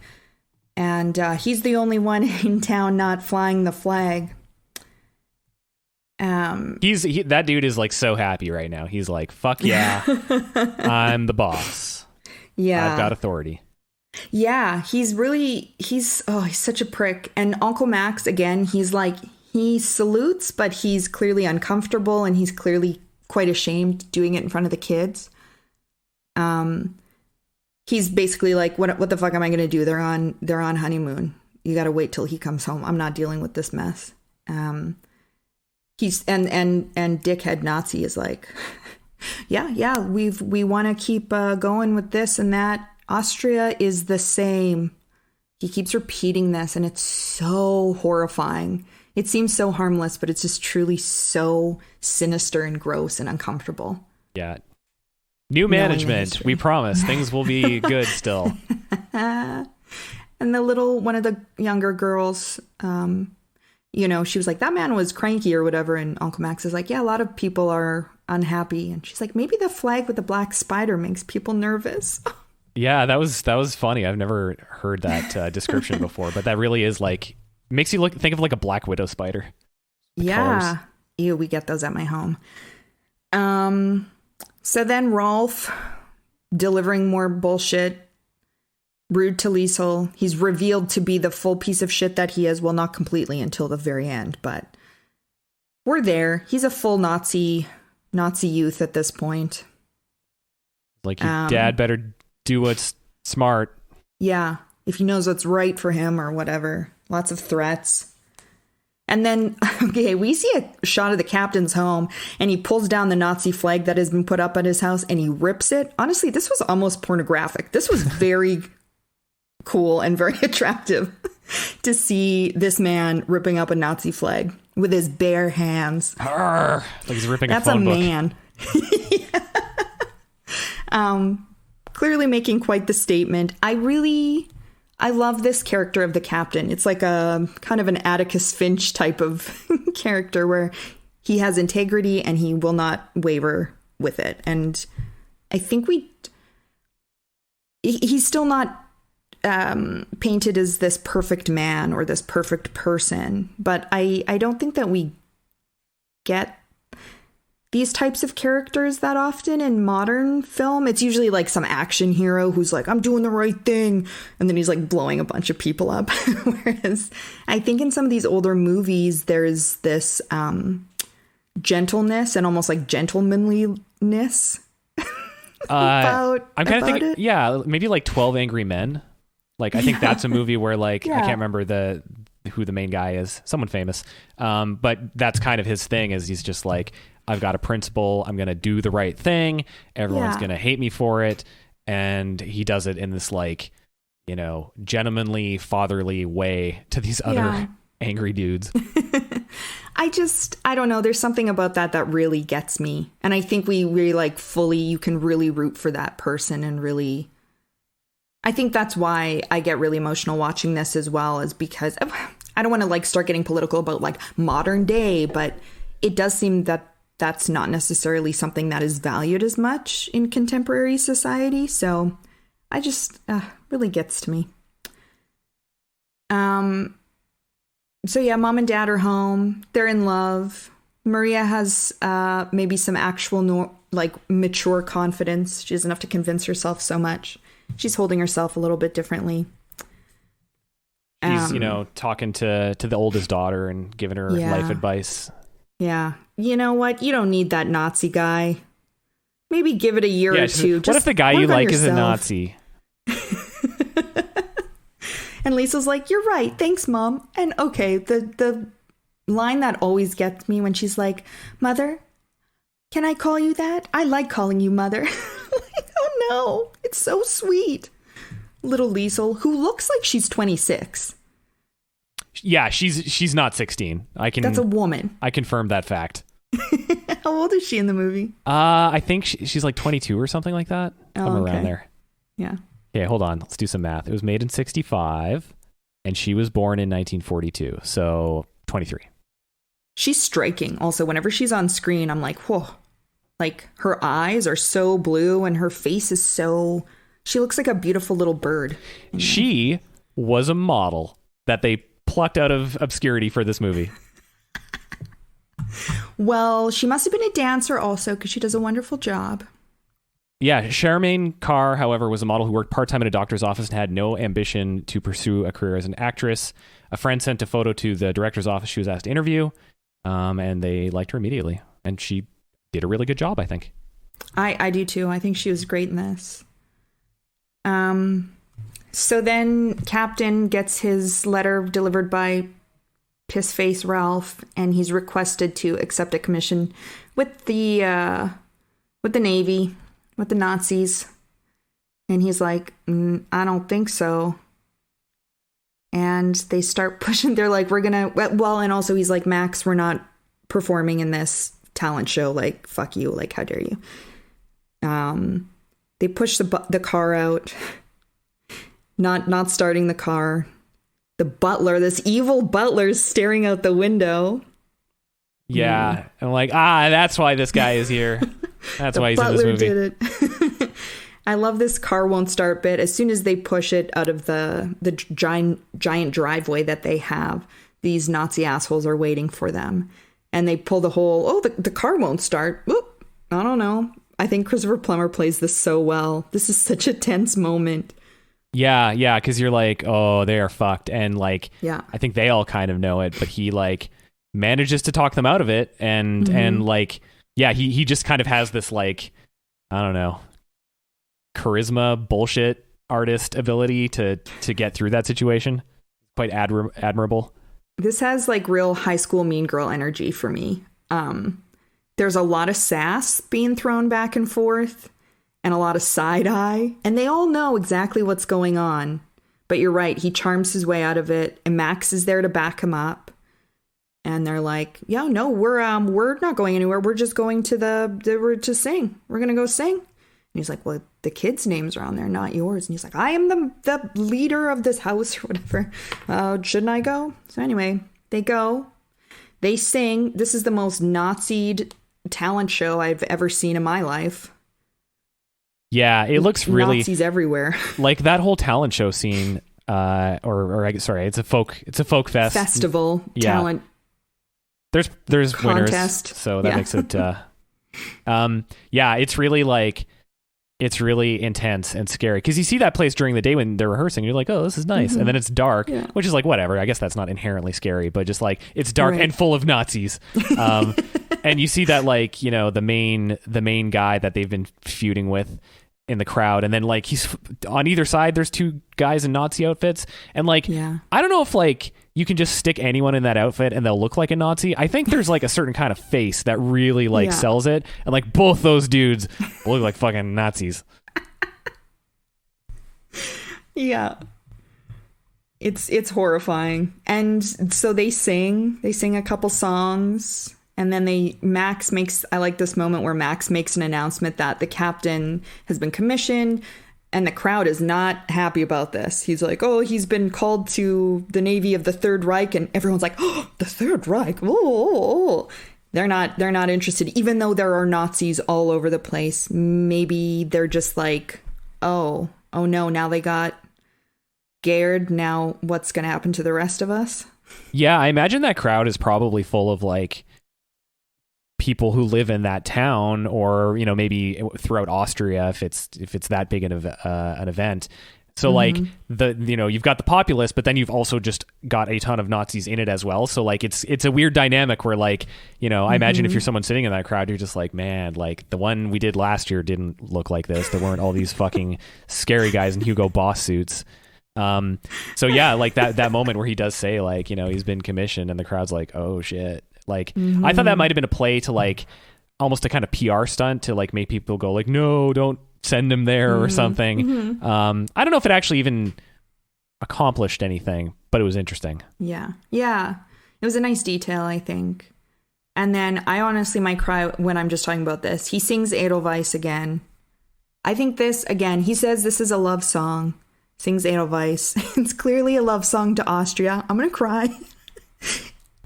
And he's the only one in town not flying the flag.
That dude is like so happy right now. He's like, fuck yeah, I'm the boss.
Yeah.
I've got authority.
Yeah, he's such a prick. And Uncle Max, again, he's like, he salutes, but he's clearly uncomfortable and he's clearly quite ashamed doing it in front of the kids. He's basically like, what the fuck am I going to do? They're on honeymoon. You got to wait till he comes home. I'm not dealing with this mess. He's and dickhead Nazi is like, yeah, we want to keep going with this and that. Austria is the same. He keeps repeating this, and it's so horrifying. It seems so harmless, but it's just truly so sinister and gross and uncomfortable.
Yeah. New management. We promise things will be good still.
And one of the younger girls, she was like, that man was cranky or whatever. And Uncle Max is like, yeah, a lot of people are unhappy. And she's like, maybe the flag with the black spider makes people nervous.
Yeah, that was funny. I've never heard that description before, but that really is like, makes you think of like a Black Widow spider.
Yeah.
Colors.
Ew, we get those at my home. So then Rolf, delivering more bullshit, rude to Liesel. He's revealed to be the full piece of shit that he is. Well, not completely until the very end, but we're there. He's a full Nazi youth at this point.
Like, your dad better do what's smart.
Yeah, if he knows what's right for him or whatever. Lots of threats. And then, okay, we see a shot of the captain's home, and he pulls down the Nazi flag that has been put up at his house, and he rips it. Honestly, this was almost pornographic. This was very cool and very attractive to see this man ripping up a Nazi flag with his bare hands.
Arrgh, like he's ripping
That's
a phone book.
Man. Clearly making quite the statement. I love this character of the captain. It's like a kind of an Atticus Finch type of character where he has integrity and he will not waver with it. And I think he's still not painted as this perfect man or this perfect person, but I don't think that we get these types of characters that often in modern film. It's usually like some action hero who's like, I'm doing the right thing, and then he's like blowing a bunch of people up. Whereas I think in some of these older movies, there's this gentleness and almost like gentlemanliness
I'm kind of thinking, yeah, maybe like 12 Angry Men. Like, I think that's a movie where like, I can't remember who the main guy is, someone famous. But that's kind of his thing, is he's just like, I've got a principle. I'm going to do the right thing. Everyone's going to hate me for it. And he does it in this like, gentlemanly, fatherly way to these other angry dudes.
I don't know. There's something about that really gets me. And I think we really like you can really root for that person and really, I think that's why I get really emotional watching this as well, is because I don't want to like start getting political about like modern day, but it does seem that that's not necessarily something that is valued as much in contemporary society. So I just really gets to me. So yeah, mom and dad are home. They're in love. Maria has maybe some actual mature confidence. She has enough to convince herself so much. She's holding herself a little bit differently.
She's, talking to the oldest daughter and giving her life advice. Yeah.
You know what? You don't need that Nazi guy. Maybe give it a year or two.
What if the guy you like is a Nazi?
And Lisa's like, you're right. Thanks, Mom. And okay, the line that always gets me when she's like, Mother, can I call you that? I like calling you Mother. Like, oh no, it's so sweet. Little Liesel, who looks like she's 26.
Yeah, she's not 16. That's
a woman.
I confirmed that fact.
How old is she in the movie?
I think she's like 22 or something like that. Somewhere around there.
Yeah.
Okay, hold on. Let's do some math. It was made in 1965, and she was born in 1942, so 23.
She's striking. Also, whenever she's on screen, I'm like, whoa, Like, her eyes are so blue and her face is so... She looks like a beautiful little bird.
She was a model that they plucked out of obscurity for this movie.
Well, she must have been a dancer also, because she does a wonderful job.
Yeah, Charmaine Carr, however, was a model who worked part-time in a doctor's office and had no ambition to pursue a career as an actress. A friend sent a photo to the director's office she was asked to interview, and they liked her immediately. And she did a really good job, I think. I
do too. I think she was great in this. So then Captain gets his letter delivered by Pissface Ralph, and he's requested to accept a commission with the Navy, with the Nazis. And he's like, I don't think so. And they start pushing. They're like, we're gonna, well, and also he's like, Max, we're not performing in this talent show. Like, fuck you. Like, how dare you? They push the car out, not starting the car. The butler, this evil butler, is staring out the window.
Yeah. I'm like, that's why this guy is here. That's why he's in this movie.
Did it. I love this car won't start bit. As soon as they push it out of the giant driveway that they have, these Nazi assholes are waiting for them. And they pull the whole, the car won't start. Whoop, I don't know. I think Christopher Plummer plays this so well. This is such a tense moment.
Yeah, because you're like, oh, they are fucked. And like,
yeah.
I think they all kind of know it, but he like manages to talk them out of it. And like, yeah, he just kind of has this like, I don't know, charisma bullshit artist ability to get through that situation. Quite admirable.
This has like real high school mean girl energy for me. There's a lot of sass being thrown back and forth and a lot of side eye, and they all know exactly what's going on. But you're right, he charms his way out of it, and Max is there to back him up. And they're like, "Yeah, no, we're not going anywhere. We're just going to we're to sing. We're gonna go sing." And he's like, "Well, the kids' names are on there, not yours." And he's like, "I am the leader of this house or whatever. Shouldn't I go?" So anyway, they go. They sing. This is the most Nazi'd talent show I've ever seen in my life.
Yeah, it looks really
Nazis everywhere.
Like that whole talent show scene, it's a folk
festival talent.
There's
contest.
Winners, so that makes it. It's really like it's really intense and scary because you see that place during the day when they're rehearsing. You're like, oh, this is nice, and then it's dark, which is like whatever. I guess that's not inherently scary, but just like it's dark and full of Nazis. And you see that like the main guy that they've been feuding with in the crowd, and then like he's on either side. There's two guys in Nazi outfits, and like I don't know if like you can just stick anyone in that outfit and they'll look like a Nazi. I think there's like a certain kind of face that really like sells it, and like both those dudes look like fucking Nazis. Yeah.
It's horrifying. And so they sing a couple songs, and then I like this moment where Max makes an announcement that the captain has been commissioned, and the crowd is not happy about this. He's like, oh, he's been called to the Navy of the Third Reich, and everyone's like, oh, the Third Reich. Oh. They're not interested, even though there are Nazis all over the place. Maybe they're just like, oh no, now they got scared. Now what's going to happen to the rest of us?
Yeah, I imagine that crowd is probably full of like people who live in that town, or maybe throughout Austria if it's that big of an event. So like you've got the populace, but then you've also just got a ton of Nazis in it as well. So like it's a weird dynamic where like I imagine if you're someone sitting in that crowd, you're just like, man, like the one we did last year didn't look like this. There weren't all these fucking scary guys in Hugo Boss suits. So yeah, like that moment where he does say like he's been commissioned, and the crowd's like, oh shit. Like I thought that might have been a play to like almost a kind of PR stunt to like make people go like, no, don't send him there or something. I don't know if it actually even accomplished anything, but it was interesting.
Yeah. It was a nice detail, I think. And then I honestly might cry when I'm just talking about this. He sings Edelweiss again. I think this, again, he says this is a love song. Sings Edelweiss. It's clearly a love song to Austria. I'm going to cry.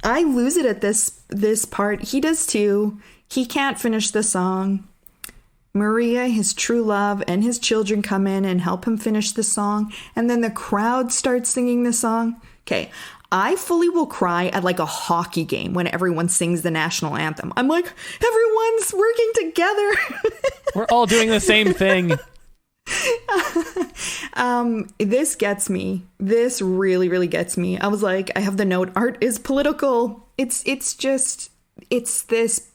I lose it at this part. He does too. He can't finish the song. Maria, his true love, and his children come in and help him finish the song. And then the crowd starts singing the song. Okay, I fully will cry at like a hockey game when everyone sings the national anthem. I'm like, everyone's working together.
We're all doing the same thing.
This gets me. This really, really gets me. I was like, I have the note, art is political. It's this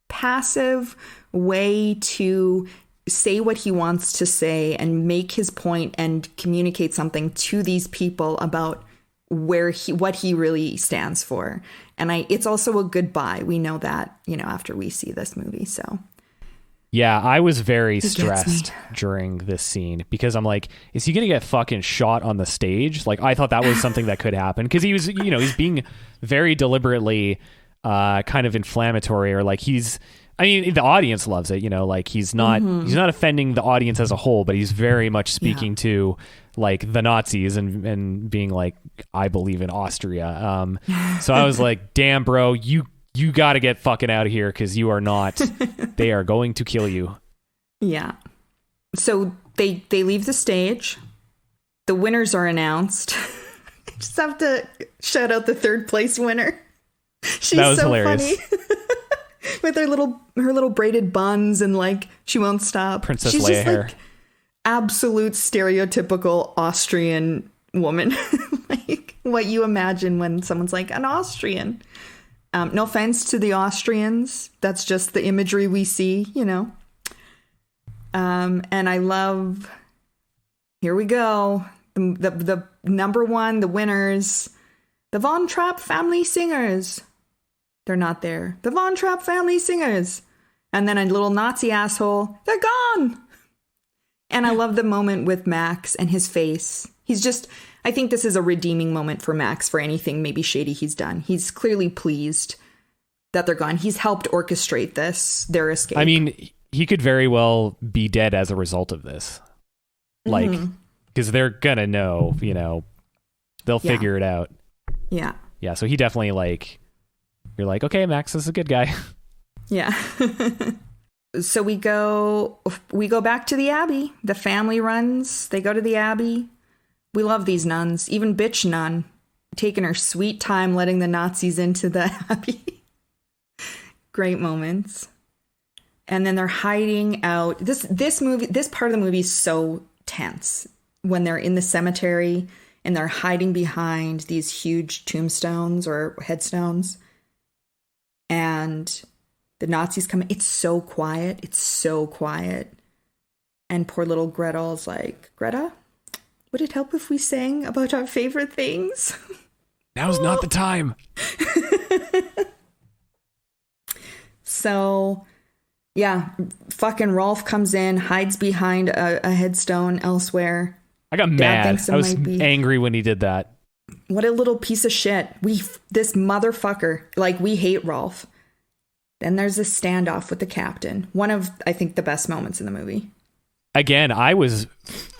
passive way to say what he wants to say and make his point and communicate something to these people about what he really stands for. And it's also a goodbye. We know that, after we see this movie. So
yeah, I was very stressed during this scene because I'm like, is he going to get fucking shot on the stage? Like, I thought that was something that could happen because he was, he's being very deliberately kind of inflammatory, or like the audience loves it, like he's not offending the audience as a whole, but he's very much speaking to like the Nazis and being like, I believe in Austria. So I was like, damn, bro, you got to get fucking out of here because you are not, they are going to kill you. Yeah.
So they leave the stage. The winners are announced. I just have to shout out the third place winner. She's
that was
so
hilarious.
Funny. With her little braided buns and like she won't stop.
Princess
She's
Leia
just
hair.
Like absolute stereotypical Austrian woman. Like what you imagine when someone's like an Austrian. No offense to the Austrians. That's just the imagery we see, And I love, here we go. The number one, the winners, the Von Trapp family singers. They're not there. The Von Trapp family singers. And then a little Nazi asshole. They're gone. And I love the moment with Max and his face. I think this is a redeeming moment for Max for anything maybe shady he's done. He's clearly pleased that they're gone. He's helped orchestrate their escape.
I mean, he could very well be dead as a result of this. Like, because they're gonna know, they'll figure it out.
Yeah.
Yeah, so he definitely you're like, okay, Max is a good guy.
Yeah. So we go back to the Abbey. The family runs. They go to the Abbey. We love these nuns. Even bitch nun taking her sweet time letting the Nazis into the Abbey. Great moments. And then they're hiding out. This part of the movie is so tense when they're in the cemetery and they're hiding behind these huge tombstones or headstones. And the Nazis come in. It's so quiet. And poor little Gretel's like, Greta, would it help if we sang about our favorite things?
Now's not the time.
So, yeah, fucking Rolf comes in, hides behind a headstone elsewhere.
I got mad. I was angry when he did that.
What a little piece of shit. This motherfucker. Like, we hate Rolf. Then there's this standoff with the captain. One of, I think, the best moments in the movie.
Again, I was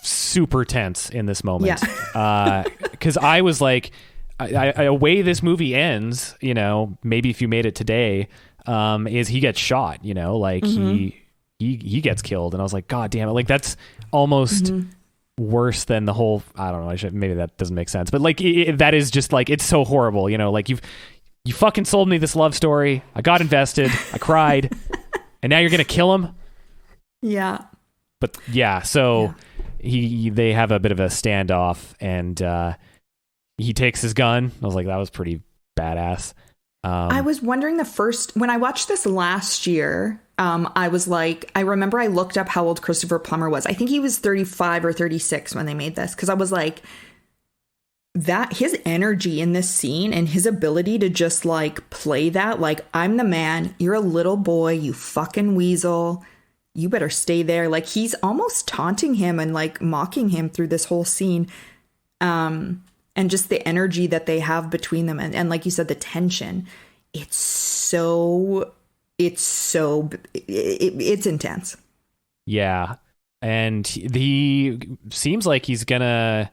super tense in this moment. Yeah. Because I was like, a way this movie ends, maybe if you made it today, is he gets shot, he gets killed. And I was like, God damn it. Like, that's almost worse than the whole, I don't know, maybe that doesn't make sense. But like, that is just like, it's so horrible, like you fucking sold me this love story. I got invested. I cried. And now you're going to kill him?
Yeah.
But yeah, so they have a bit of a standoff and he takes his gun. I was like, that was pretty badass.
I was wondering when I watched this last year, I was like, I remember I looked up how old Christopher Plummer was. I think he was 35 or 36 when they made this. Because I was like, that his energy in this scene and his ability to just like play that, like, I'm the man, you're a little boy, you fucking weasel, you better stay there. Like, he's almost taunting him and like mocking him through this whole scene. And just the energy that they have between them. And like you said, the tension, it's intense.
Yeah. And he seems like he's gonna,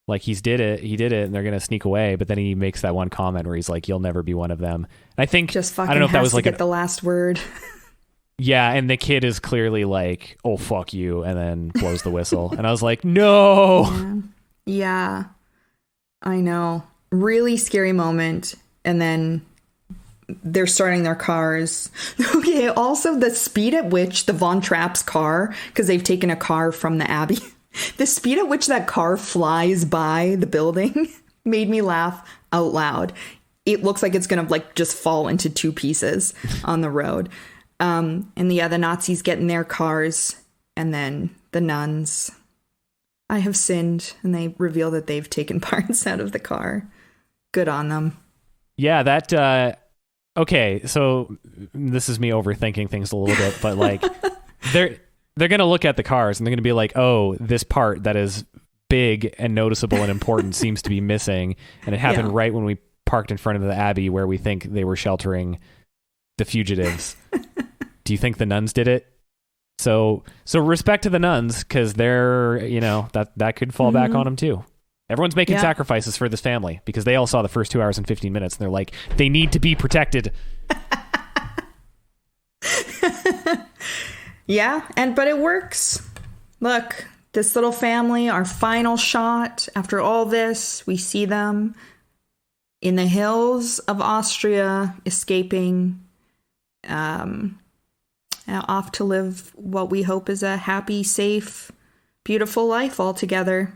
like he did it and they're gonna sneak away, but then he makes that one comment where he's like, you'll never be one of them. And I think,
just fucking
I don't know if that was like
get the last word.
Yeah, and the kid is clearly like, "Oh fuck you," and then blows the whistle. And I was like, "No."
Yeah. I know. Really scary moment. And then they're starting their cars. Okay, also the speed at which the Von Trapp's car, because they've taken a car from the Abbey, the speed at which that car flies by the building made me laugh out loud. It looks like it's gonna like just fall into two pieces on the road. And the Nazis get in their cars, and then the nuns, I have sinned, and they reveal that they've taken parts out of the car. Good on them.
Yeah, that okay, so this is me overthinking things a little bit, but like they're going to look at the cars and they're going to be like, "Oh, this part that is big and noticeable and important seems to be missing." And it happened right when we parked in front of the Abbey where we think they were sheltering the fugitives. Do you think the nuns did it? So respect to the nuns, because they're, that could fall back on them too. Everyone's making sacrifices for this family because they all saw the first 2 hours and 15 minutes and they're like, they need to be protected.
Yeah, but it works. Look, this little family, our final shot after all this, we see them in the hills of Austria, escaping, off to live what we hope is a happy, safe, beautiful life all together.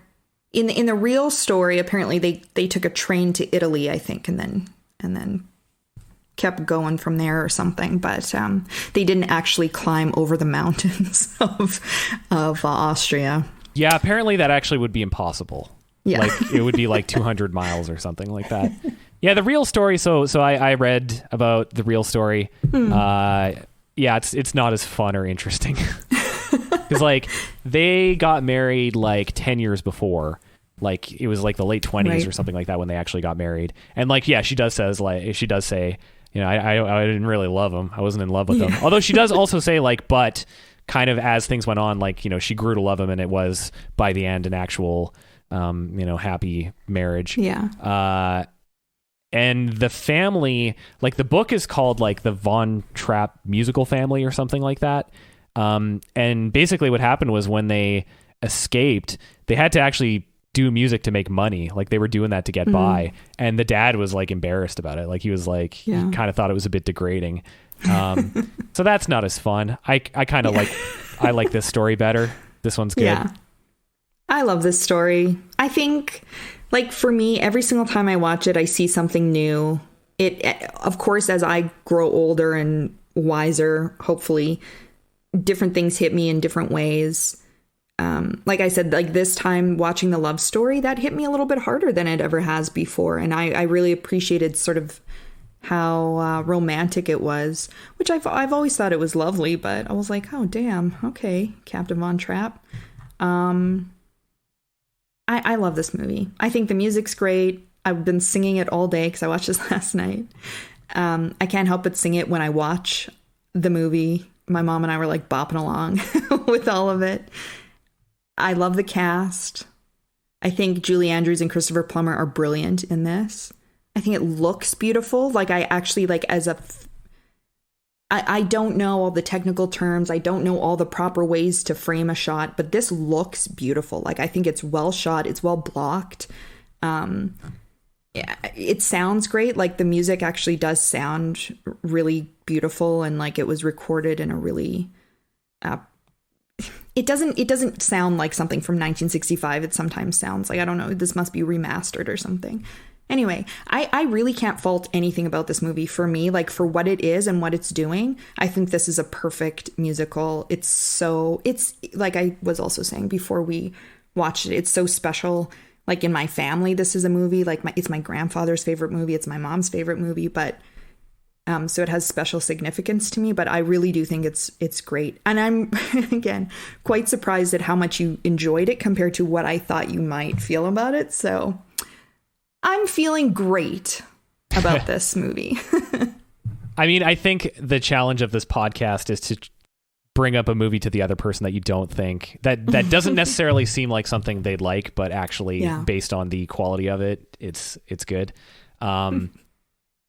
In the real story, apparently they took a train to Italy, I think, and then kept going from there or something. But they didn't actually climb over the mountains of Austria.
Yeah, apparently that actually would be impossible. Yeah, like it would be like 200 miles or something like that. Yeah, the real story. So I read about the real story. Yeah, it's not as fun or interesting. Because like they got married like 10 years before, like it was like the late 20s or something like that when they actually got married. And like, yeah, she does say, I didn't really love him. I wasn't in love with him. Although she does also say like, but kind of as things went on, like, she grew to love him, and it was by the end an actual, happy marriage.
Yeah.
And the family, like the book is called like the Von Trapp musical family or something like that. And basically what happened was when they escaped, they had to actually do music to make money. Like they were doing that to get by. And the dad was like embarrassed about it. Like he was like, he kind of thought it was a bit degrading. So that's not as fun. I kind of I like this story better. This one's good.
Yeah. I love this story. I think like for me, every single time I watch it, I see something new. It, of course, as I grow older and wiser, hopefully, different things hit me in different ways. Like I said, like this time watching the love story, that hit me a little bit harder than it ever has before. And I really appreciated sort of how romantic it was, which I've always thought it was lovely, but I was like, oh, damn. Okay, Captain Von Trapp. I love this movie. I think the music's great. I've been singing it all day because I watched this last night. I can't help but sing it when I watch the movie. My mom and I were like bopping along with all of it. I love the cast. I think Julie Andrews and Christopher Plummer are brilliant in this. I think it looks beautiful. Like I actually like I don't know all the technical terms. I don't know all the proper ways to frame a shot, but this looks beautiful. Like I think it's well shot. It's well blocked. Yeah, it sounds great. Like the music actually does sound really beautiful, and like it was recorded in a really it doesn't sound like something from 1965. It sometimes sounds like, I don't know, this must be remastered or something. Anyway, I really can't fault anything about this movie. For me, like for what it is and what it's doing, I think this is a perfect musical. It's like I was also saying before we watched it, it's so special. Like in my family, this is a movie, like it's my grandfather's favorite movie. It's my mom's favorite movie, but so it has special significance to me, but I really do think it's great. And I'm, again, quite surprised at how much you enjoyed it compared to what I thought you might feel about it. So I'm feeling great about this movie.
I mean, I think the challenge of this podcast is to bring up a movie to the other person that you don't think that doesn't necessarily seem like something they'd like, but actually based on the quality of it, it's good.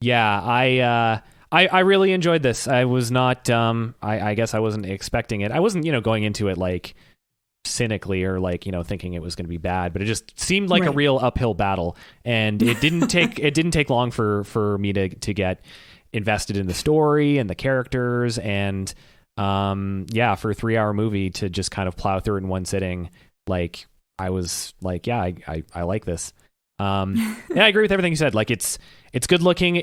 Yeah, I really enjoyed this. I was not, I guess I wasn't expecting it. I wasn't, going into it like cynically or like, thinking it was going to be bad, but it just seemed like a real uphill battle. And it didn't take long for me to get invested in the story and the characters. And, for a 3-hour movie to just kind of plow through it in one sitting, like I was like, yeah, I like this. I agree with everything you said. Like it's good looking.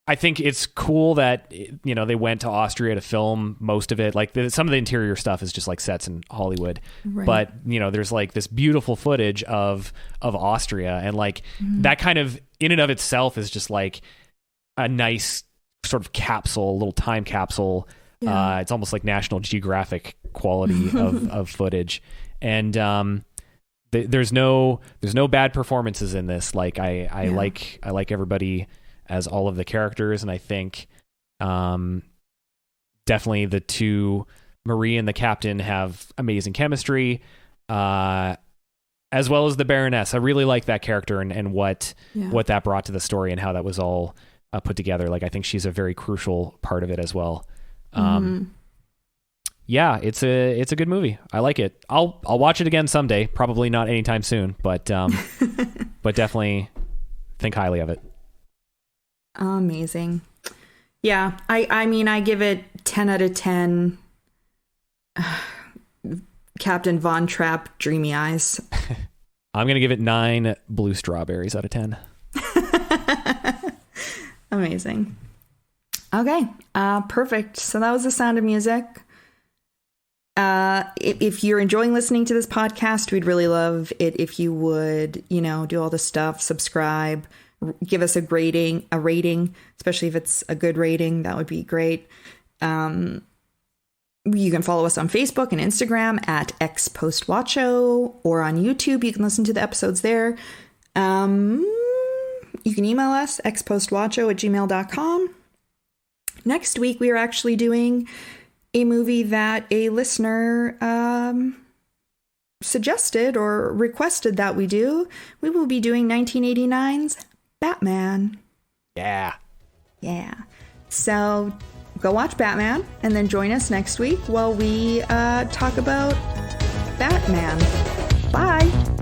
I think it's cool that, they went to Austria to film most of it. Like some of the interior stuff is just like sets in Hollywood, but there's like this beautiful footage of Austria, and like that kind of in and of itself is just like a nice sort of capsule, a little time capsule. Yeah. It's almost like National Geographic quality of footage. And, there's no bad performances in this. Like I like everybody as all of the characters. And I think, definitely the two, Marie and the captain, have amazing chemistry, as well as the Baroness. I really like that character and what that brought to the story and how that was all put together. Like, I think she's a very crucial part of it as well. Yeah, it's a good movie. I like it. I'll watch it again someday. Probably not anytime soon, but definitely think highly of it.
Amazing. Yeah, I mean, I give it 10 out of 10. Captain Von Trapp, dreamy eyes.
I'm gonna give it 9 blue strawberries out of 10.
Amazing. Okay, perfect. So that was The Sound of Music. If you're enjoying listening to this podcast, we'd really love it if you would, do all the stuff, subscribe, give us a rating, especially if it's a good rating. That would be great. You can follow us on Facebook and Instagram at xpostwatcho, or on YouTube. You can listen to the episodes there. You can email us, xpostwatcho@gmail.com. Next week, we are actually doing a movie that a listener suggested or requested that we do. We will be doing 1989's Batman.
Yeah.
So go watch Batman and then join us next week while we talk about Batman. Bye.